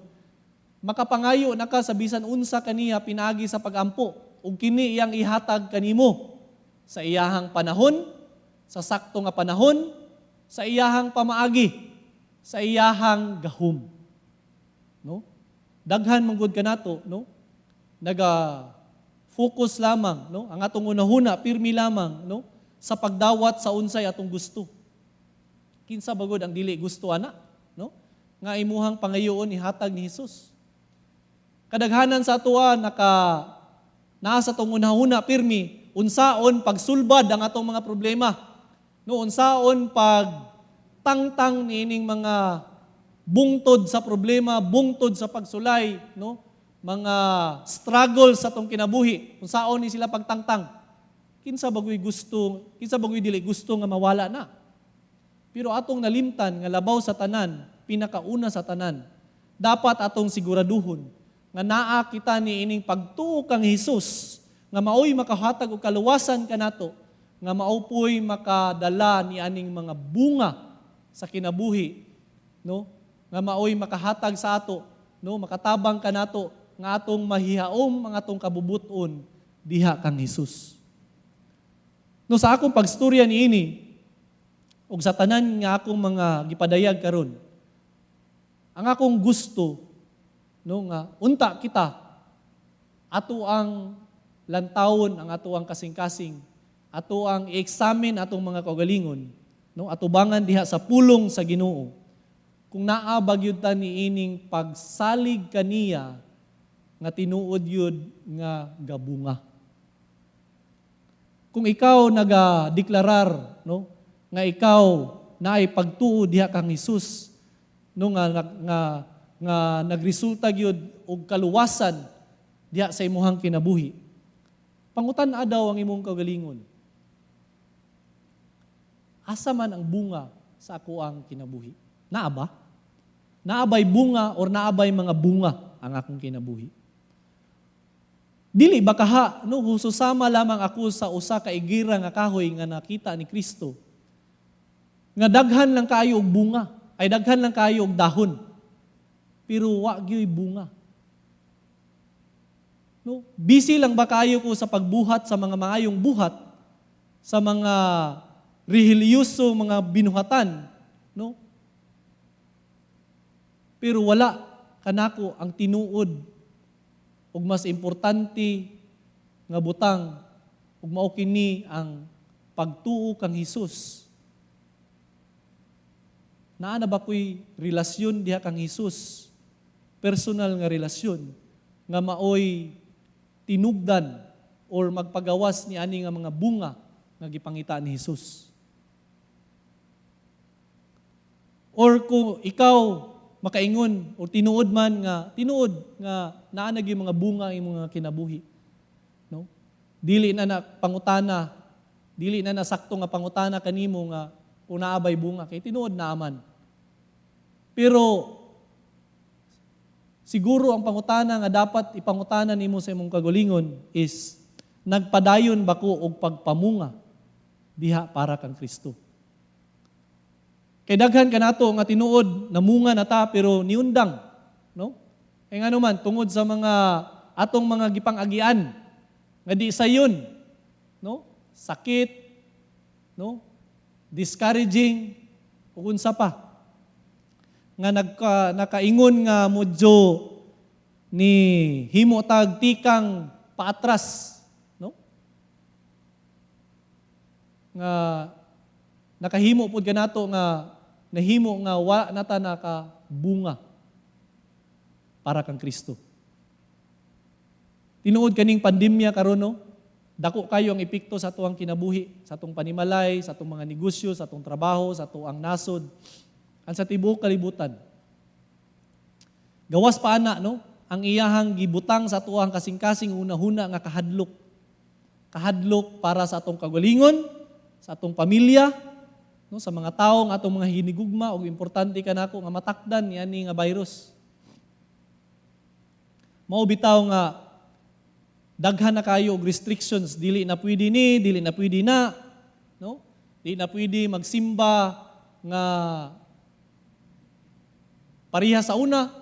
makapangayo na ka sa bisan unsa kaniya pinaagi sa pagampo ug kini iyang ihatag kanimo sa iyahang panahon, sa sakto nga panahon, sa iyahang pamaagi, sa iyahang gahom. No? Daghan man gud kanato, no? Naga-focus lamang, no? Ang atong unahuna pirmi lamang, no, sa pagdawat sa unsay atong gusto. Kinsa bagod ang dili gusto ana, no? Nga imuhang pangayoon ihatag ni Hesus. Kadaghanan sa atoa naa sa atong unahuna pirmi, unsaon pagsulbad ang atong mga problema. No, unsaon pagtangtang niining mga bungtod sa problema, bungtod sa pagsulay, no? Mga struggle sa atong kinabuhi. Unsaon ni sila pagtangtang? Kinsa bagoy dili gusto nga mawala na. Pero atong nalimtan nga labaw sa tanan, pinakauna sa tanan, dapat atong siguraduhon nga naa kita niining pagtuo kang Hesus nga maoy makahatag og kaluwasan kanato, nga maupoy makadala ni aning mga bunga sa kinabuhi, no? Nga maoy makahatag sa ato, no, makatabang kanato nga atong mahihaom ang atong kabubuton diha kang Hesus. No, sa akong pagstorya niini ug sa tanan nga akong mga gipadayag karon, ang akong gusto, no, nga unta kita ato ang lantawon ang ato ang kasing-kasing, ato ang i-examine atong mga kaugalingon, no, atubangan diha sa pulong sa Ginoo. Kung naa bagyud ta niining pagsalig kaniya nga tinuod yun nga gabunga. Kung ikaw nagadeklarar, no, nga ikaw naay pagtuo diha kang Hesus no nga nagresulta gyud og kaluwasan diha sa imong kinabuhi. Pangutan-a daw ang imong kaugalingon. Asa man ang bunga sa ako ang kinabuhi? Naa ba? Naabay bunga or naabay mga bunga ang akong kinabuhi? Dili ba kaha no susama lamang ako sa usa ka igira nga kahoy nga nakita ni Kristo. Nga daghan lang kayo og bunga, ay daghan lang kayo og dahon. Pero wa gyoy bunga. No, busy lang ba kayo ko sa pagbuhat sa mga maayong buhat, sa mga relihiyoso mga binuhatan, no? Pero wala kanako ang tinuod ug mas importante nga butang ug mao kini ang pagtuo kang Hesus. Naa na ba ko'y relasyon diha kang Hesus? Personal nga relasyon nga maoy tinugdan or magpagawas ni ani nga mga bunga nga gipangita ni Hesus. Or kung ikaw makaingon o tinuod nga naa na gyud mga bunga ang imong kinabuhi. No? Dili na pangutana, dili na sakto nga pangutana kanimo nga kung naabay bunga kay tinuod na aman. Pero siguro ang pangutana nga dapat ipangutana nimo sa imong kagalingon is nagpadayon ba ko og pagpamunga diha para kang Kristo? Kay daghan kanato nga tinuod namunga na ta pero niundang, no? Kay ngano man tungod sa mga atong mga gipang-agian nga di sayon, no? Sakit, no? Discouraging ug unsa pa nga nakaingon nga mudyo ni himo tag tikang paatras, no? Nga nakahimo pud kanato nga nahimo nga wa nata nakabunga para kang Kristo. Tinuod kaning pandemya karon, no? Dako kayo ang epekto sa atuang kinabuhi, sa atong panimalay, sa atong mga negosyo, sa atong trabaho, sa atuang nasod, ang sa tibuok kalibutan. Gawas pa ana, no? Ang iyahang gibutang sa atuang kasing-kasing una-huna nga kahadlok. Kahadlok para sa atong kagalingon, sa atong pamilya, no? Sa mga tawo nga atong mga hinigugma ug importante kanako nga matakdan ni ani nga virus. Mao bitaw nga daghan na kayo og restrictions, dili na pwede ni, dili na pwede na, no? Dili na pwede magsimba nga pareha sa una,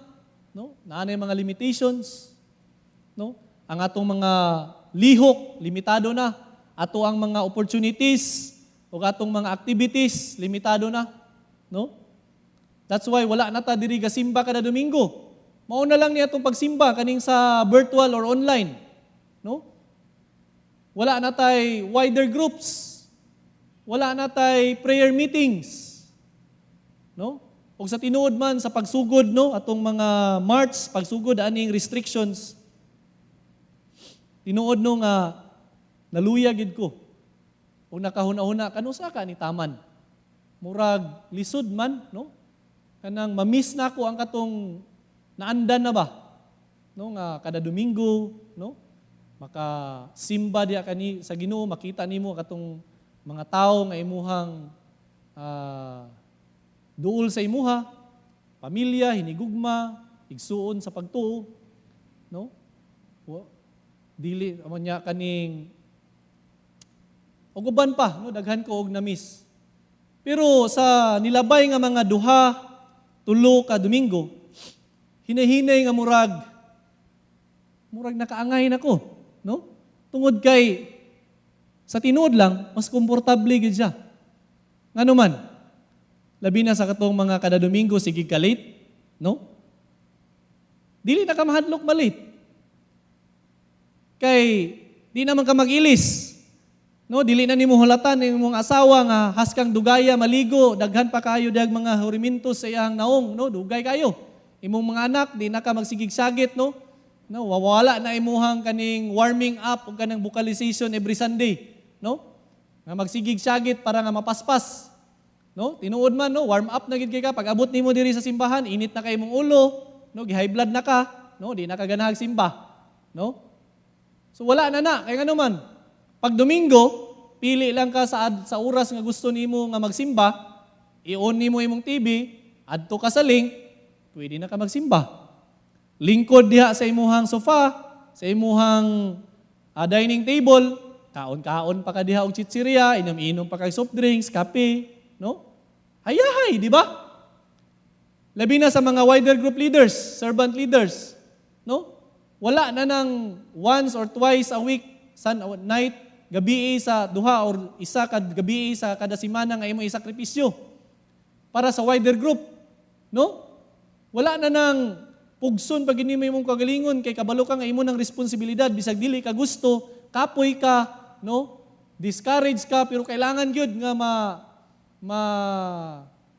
no? Naanay mga limitations, no? Ang atong mga lihok limitado na, ato ang mga opportunities ug atong mga activities limitado na, no? That's why wala na ta diri gasimba kada Domingo. Mao na lang ni atong pagsimba kaning sa virtual or online, no? Wala na tay wider groups. Wala na tay prayer meetings, no? O sa tinuod man sa pagsugod, no, atong mga March, pagsugod aning restrictions, tinuod no nga naluya gid ko. O nakahuna-huna kanusa ka ni taman. Murag lisod man, no? Kanang mamiss na ko ang katong naandan na ba? No nga kada Domingo, no? Makasimba diha kani sa Ginoo, makita nimo katong mga tawo nga imuhang duol sa imuha, pamilya, hinigugma, igsuon sa pagtuo, no? Dili man niya kaning uban pa, no, daghan ko og na-miss. Pero sa nilabay nga mga duha, tulo ka Domingo, hinahinay nga murag nakaangay nako, no? Tungod kay sa tinuod lang mas komportable gid siya. Ngano man? Labi na sa katong mga kada Domingo, sige ka late, no? Dili na ka mahadlok malit. Kay, di naman ka mag-ilis. No? Dili na nimo hulatan ng mong asawa nga haskang dugaya, maligo, daghan pa kayo dag mga hurimintos sa iyang naong, no? Dugay kayo. Imong mga anak, di na ka magsigig-sagit, no? No? Wawala na imuhang kaning warming up o kanang vocalization every Sunday, no? Nga magsigig-sagit para nga mapaspas. No? Tinuod man, no? Warm up na gid kay ka. Pag abot nimo diri sa simbahan, init na kay mong ulo. No? Gi-high blood na ka. No? Di na ka ganahag simba. No? So wala na. Kaya nga naman, pag Domingo, pili lang ka sa oras nga gusto nimo nga magsimba, i-on nimo imong TV, adto ka sa link, pwede na ka magsimba. Lingkod diha sa imuhang sofa, sa imuhang dining table, kaon-kaon pa ka diha og chichirya, inom-inom pa kay soft drinks, kape, no? Hayahay, di ba? Labi na sa mga wider group leaders, servant leaders, no? Wala na nang once or twice a week, night, gabi sa duha or isa kad gabi sa kada semana nga imo isakripisyo para sa wider group, no? Wala na nang pugson pag inimo imong kagalingon kay kabalo ka nga imo nang responsibilidad bisag dili ka gusto, kapoy ka, no? Discourage ka pero kailangan gyud nga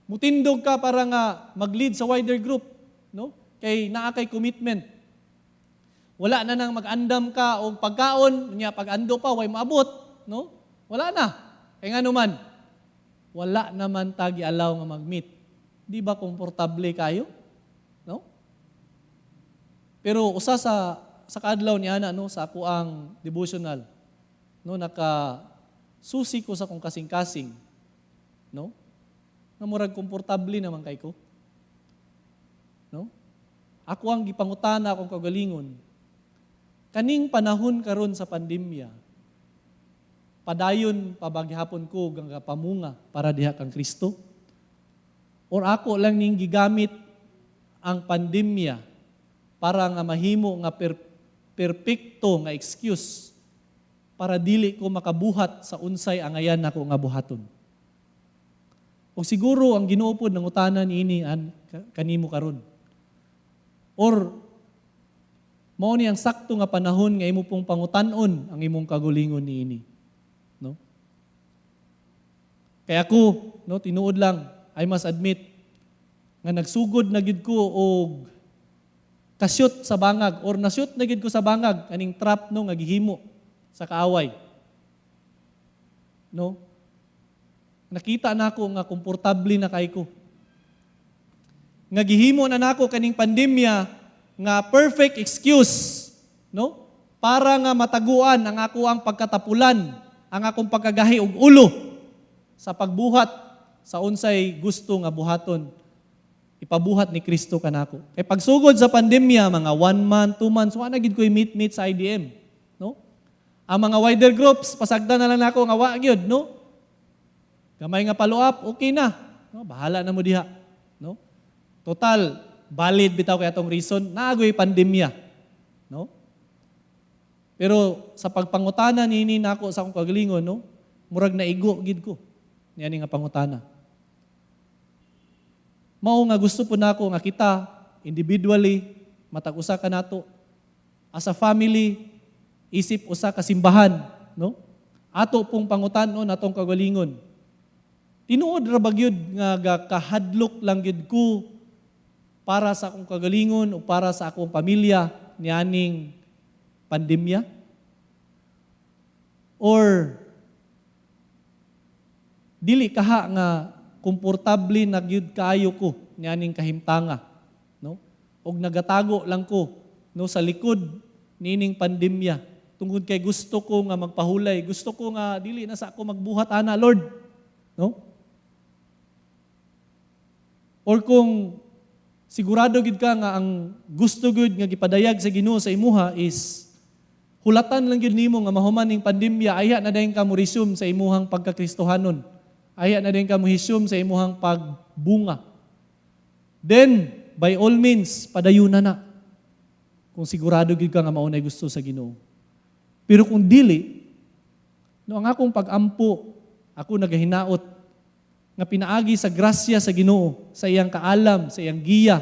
mutindog ka para nga mag-lead sa wider group, no? Kay naa kay commitment. Wala na nang mag-andam ka og pagkaon, nya pag-ando pa way maabot, no? Wala na. Kay ngano man, wala naman tagi allow nga mag-meet. Di ba komportable kayo? No? Pero usa sa kaadlaw ni ana no sa ako ang devotional, no susi ko sa kong kasing-kasing, no? Nga murag komportable naman kay ko. No? Ako ang gipangutana akong kagalingon. Kaning panahon karon sa pandemya, padayon pabaghapon ko nga pamunga para diha kang Kristo? Or ako lang ning gigamit ang pandemya para nga mahimo nga perpekto nga excuse para dili ko makabuhat sa unsay angayan nako nga buhaton. O siguro ang Ginoo pod nangutana niini kanimo karon. Or mao ni ang sakto nga panahon nga imo pong pangutan-on ang imong kagulingon niini, no? Kaya ako, no, tinuod lang, I must admit nga nagsugod na gid ko og kasyot sa bangag or nasyot na gid ko sa bangag kaning trap no nga gihimo sa kaaway. No? Nakita nako nga komportable na kay ko. Nga gihimo na nako kaning pandemya nga perfect excuse, no? Para nga mataguan ang ako ang pagkatapulan, ang akong pagkagahi og ulo sa pagbuhat sa unsay gusto nga buhaton ipabuhat ni Kristo kanako. Kay pagsugod sa pandemya mga 1 month, 2 months, wa na gid ko meet sa IDM, no? Ang mga wider groups pasagdan na lang nako nga wa gyud, no? Gamay nga follow up, okay na, no? Bahala na mo diha, no? Total valid bitaw kay atong reason, naagoy pandemya. No? Pero sa pagpangutana niini nako sa akong kagalingon, no? Murag naigo gid ko. Niani nga pangutana. Mao nga gusto po nako nga kita individually matag usa ka nato as a family isip usa ka simbahan, no? Ato pong pangutanon atong kagalingon. Tinuod ra ba gyud nga kahadlok lang gyud ko para sa akong kagalingon o para sa akong pamilya nianing pandemya? Or dili kaha nga komportable na gyud kaayo ko nianing kahimtanga, no? Og nagatago lang ko no sa likod nining pandemya tungod kay gusto ko nga magpahulay, gusto ko nga dili na sa ako magbuhat ana, Lord, no? Or kung sigurado gid ka nga ang gusto gud nga gipadayag sa Ginoo sa imuha is hulatan lang gid nimo nga mahuman ning pandemya, aya na dayon ka mo resume sa imuhang pagkakristohanon. Aya na dayon ka mo resume sa imuhang pagbunga. Then by all means padayunan na. Kung sigurado gid ka nga mao nay gusto sa Ginoo. Pero kung dili, no ang akong pag-ampo, ako nagahinaot nga pinaagi sa grasya sa Ginoo, sa iyang kaalam, sa iyang giya,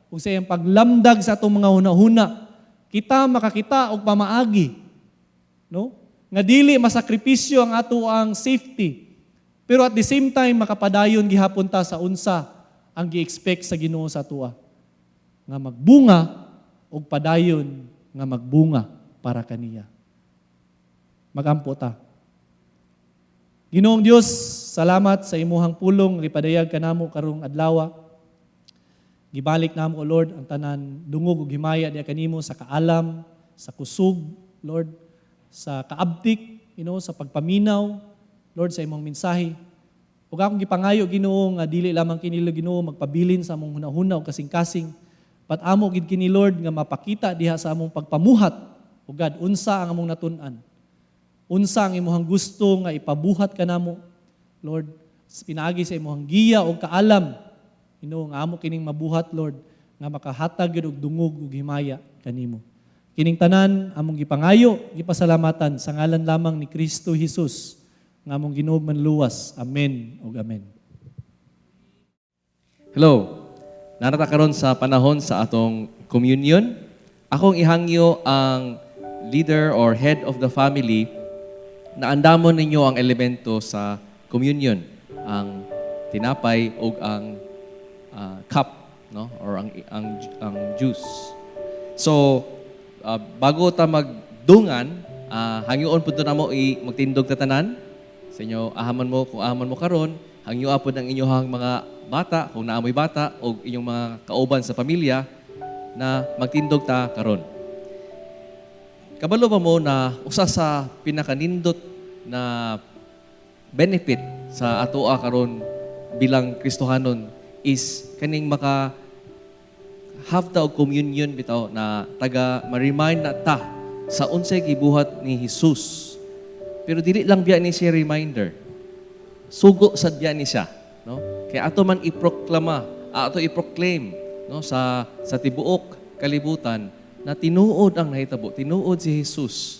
o sa iyang paglamdag sa atong mga hunahuna, kita makakita og pamaagi, no? Nga dili masakripisyo ang ato ang safety, pero at the same time makapadayon gihapon ta sa unsa ang gi-expect sa Ginoo sa atua, nga magbunga og padayon nga magbunga para kaniya. Magampo ta. Ginoong Dios, salamat sa imuhang pulong gipadayag kanamo karong adlaw. Gibalik namo, O Lord, ang tanan dungog ug himaya diha kanimo sa kaalam, sa kusog, Lord, sa kaabtik, sa pagpaminaw, Lord, sa imong mensahe. Ug akong gipangayo, Ginoo, nga dili lamang kini, Ginoo, magpabilin sa among hunahuna ug kasing-kasing. Patamo gid kini, Lord, nga mapakita diha sa among pagpamuhat. O God, unsa ang among natun-an? Unsa ang imong gusto nga ipabuhat kanamo, Lord, pinaagi sa imong giya o kaalam, nga amo kining mabuhat, Lord, nga makahatag gyud og dungog ug himaya kanimo. Kining tanan among gipangayo, gipasalamatan sa ngalan lamang ni Kristo Jesus, nga among Ginoo manluwas. Amen ug amen. Hello. Narata karon sa panahon sa atong communion. Akong ihangyo ang leader or head of the family na andamon ninyo ang elemento sa communion, ang tinapay o ang cup, no, or ang juice. So bago ta magdungan, hangyoon pud namo magtindog ta tanan sa inyo. Kung ahamon mo karon, hangyo apod ang inyong mga bata, kung naamoy bata o inyong mga kauban sa pamilya, na magtindog ta karon. Kabalo ba mo na usa sa pinakanindot na benefit sa atoa karon bilang Kristohanon is kaning maka have ta og communion bitaw na taga ma-remind na ta sa unsay gibuhat ni Jesus. Pero dili lang biya ni siya reminder. Sugo sad biya ni siya, no? Kaya ato man iproklama, ato iproclaim, no, sa tibuok kalibutan na tinuod ang nahitabo, tinuod si Jesus.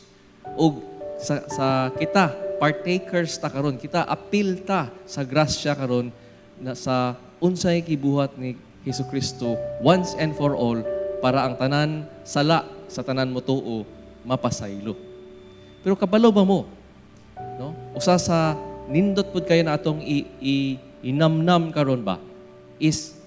Ug sa kita partakers ta karon, kita apil ta sa grasya karon na sa unsay gibuhat ni Jesucristo once and for all para ang tanan sala sa tanan mo tuo mapasaylo. Pero kabalo ba mo, no? Usa sa nindot pud kayo na atong inamnam karon ba is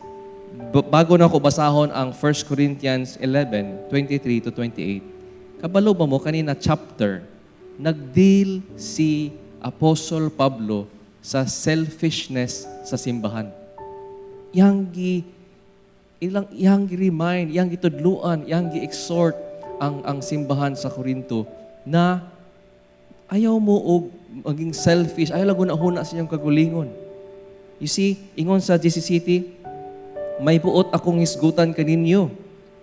bago na ko basahon ang 1 Corinthians 11:23 to 28. Kabalo ba mo kanina chapter nagdeal si Apostle Pablo sa selfishness sa simbahan. Yang gi-remind, yang gitudluan, yang gi-exhort ang simbahan sa Corinto na ayaw mo og maging selfish, ayaw lang huna sa inyong kagulingon. You see, ingon sa GC City, may buot akong hisgutan kaninyo,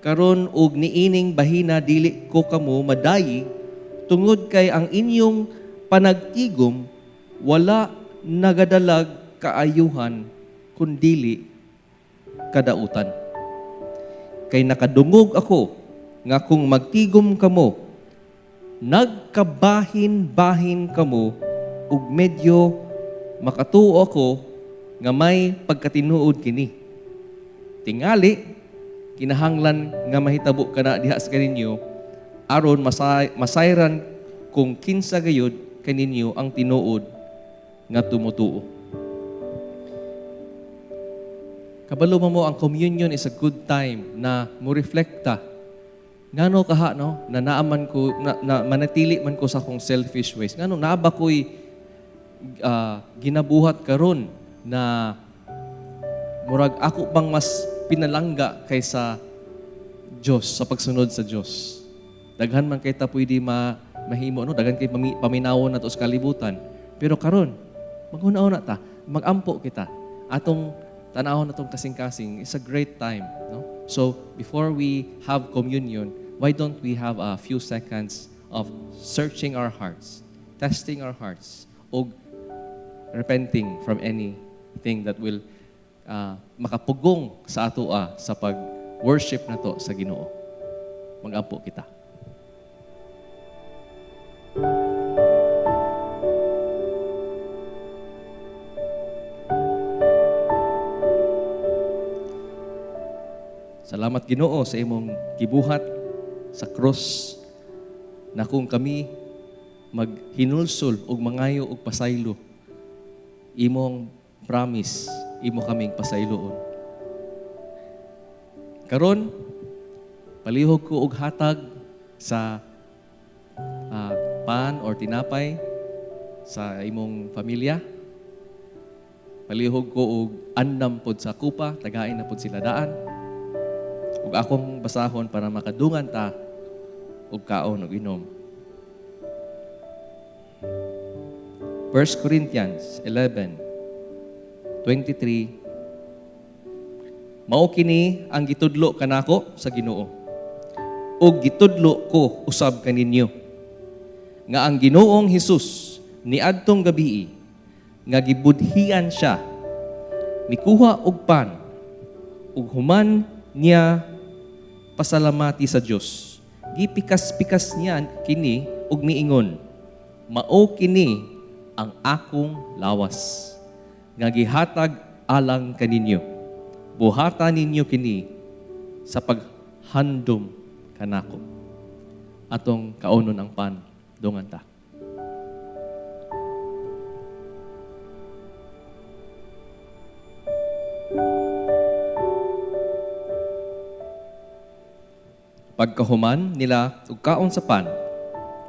karon og niining bahina dili ko kamo madayi, tungod kay ang inyong panagtigom wala nagadalag kaayuhan kundili kadautan. Kay nakadungog ako nga kung magtigom kamo, nagkabahin-bahin kamo ug medyo makatuo ako nga may pagkatinuod kini. Tingali, kinahanglan nga mahitabo kana diha sa kaninyo aron masayran kung kinsa gayud kaninyo ang tinuod nga tumutuo. Kabalo mo ang communion is a good time na mo reflecta. Ngano kaha no na naaman ko na manatili man ko sa akong selfish ways. Ngano naaba ko'y ginabuhat karon na murag ako bang mas pinalangga kaysa Diyos sa pagsunod sa Diyos. Daghan man kay ta pwede mahimo no, daghan kay paminawon nato sa kalibutan. Pero karon maghuna-una ta, magampo kita. Atong tanahon natong kasing-kasing is a great time, no? So before we have communion, why don't we have a few seconds of searching our hearts, testing our hearts, o repenting from anything that will makapugong sa atoa sa pag-worship nato sa Ginoo. Mag-ampo kita. Salamat Ginoo sa imong gibuhat sa cross na kung kami maghinulsol og mangayo og pasaylo, imong promise, imo kaming pasayloon. Karon, palihog ko og hatag sa pan or tinapay sa imong pamilya. Palihog ko og andam pod sa kupa, tagain na pod sila daan. Ug akong basahon para makadungan ta og kaon ug inom. 1 Corinthians 11:23. Mao kini ang gitudlo kanako sa Ginoo. Ug gitudlo ko usab kaninyo nga ang Ginoong Hesus niadtong gabii nga gibudhian siya, mikuha og pan, ug human niya pasalamati sa Dios. Gipikas-pikas niya kini ug miingon, mao kini ang akong lawas nga gihatag alang kaninyo. Buhata ninyo kini sa paghandom kanako. Atong kaunon ang pan, dungan ta. Pagkahuman nila ug kaon sa pan,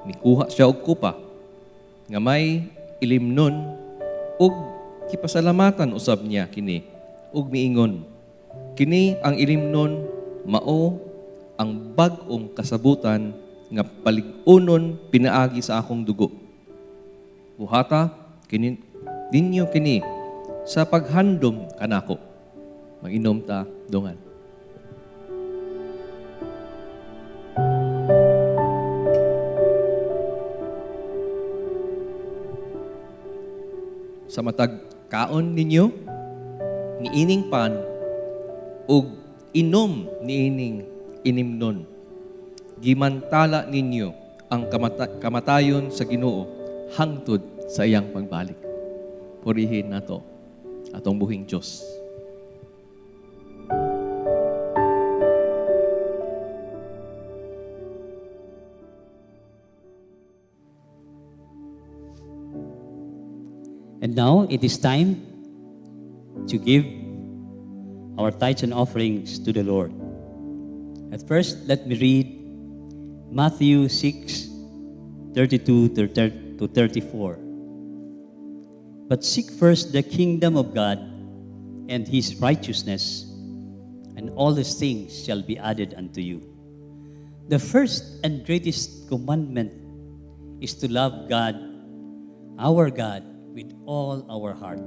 mikuha siya og kupa nga may ilimnon ug kipasalamatan usab niya kini ug miingon, kini ang ilimnon mao ang bag-ong kasabutan nga palig-unon pinaagi sa akong dugo. Buhata kini ninyo kini sa paghandom kanako. Mag-inom ta dungan. Sa matag kaon ninyo niining pan ug inom niining inimnon. Gimantala ninyo ang kamatayon sa Ginoo hangtod sa iyang pagbalik. Purihin nato atong buhing Dios. And now it is time to give our tithes and offerings to the Lord. At first, let me read Matthew 6:32 to 34. But seek first the kingdom of God and his righteousness, and all these things shall be added unto you. The first and greatest commandment is to love God, our God, with all our heart.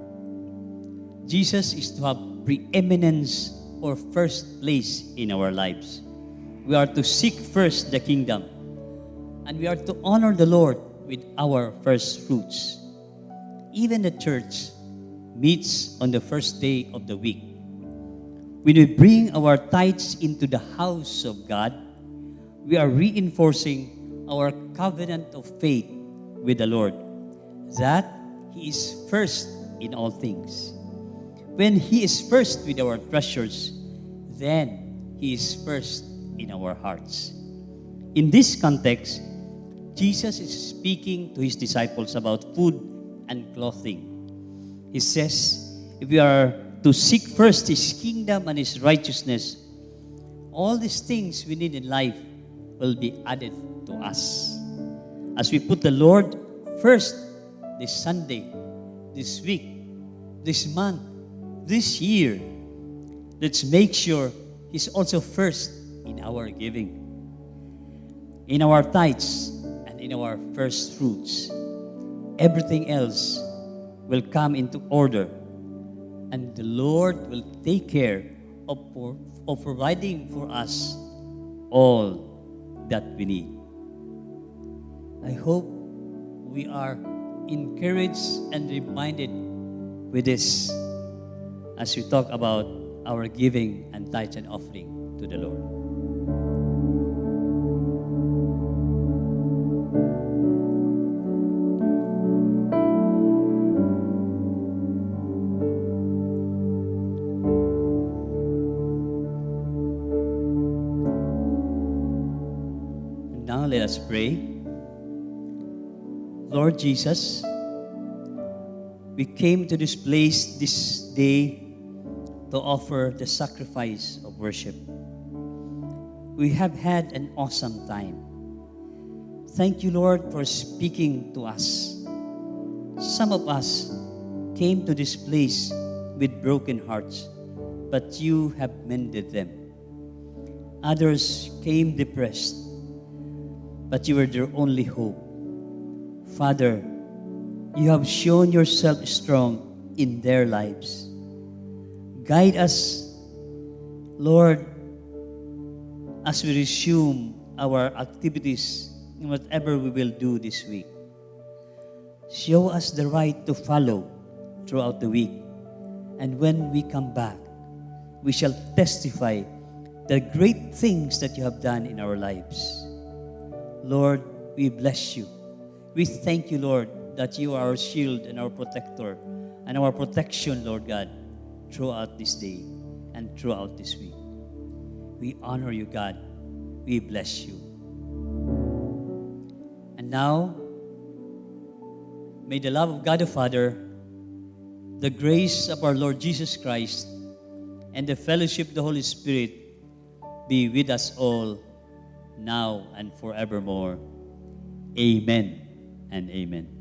Jesus is to have preeminence or first place in our lives. We are to seek first the kingdom, and we are to honor the Lord with our first fruits. Even the church meets on the first day of the week. When we bring our tithes into the house of God, we are reinforcing our covenant of faith with the Lord, that He is first in all things. When He is first with our treasures, then He is first in our hearts. In this context, Jesus is speaking to His disciples about food and clothing. He says, if we are to seek first His kingdom and His righteousness, all these things we need in life will be added to us. As we put the Lord first this Sunday, this week, this month, this year, let's make sure He's also first in our giving, in our tithes, and in our first fruits. Everything else will come into order, and the Lord will take care of providing for us all that we need. I hope we are encouraged and reminded with this as we talk about our giving and tithes and offering to the Lord. And now let us pray. Lord Jesus, we came to this place this day to offer the sacrifice of worship. We have had an awesome time. Thank you, Lord, for speaking to us. Some of us came to this place with broken hearts, but you have mended them. Others came depressed, but you were their only hope. Father, you have shown yourself strong in their lives. Guide us, Lord, as we resume our activities in whatever we will do this week. Show us the right to follow throughout the week. And when we come back, we shall testify the great things that you have done in our lives. Lord, we bless you. We thank you, Lord, that you are our shield and our protector and our protection, Lord God, throughout this day and throughout this week. We honor you, God. We bless you. And now, may the love of God the Father, the grace of our Lord Jesus Christ, and the fellowship of the Holy Spirit be with us all now and forevermore. Amen and amen.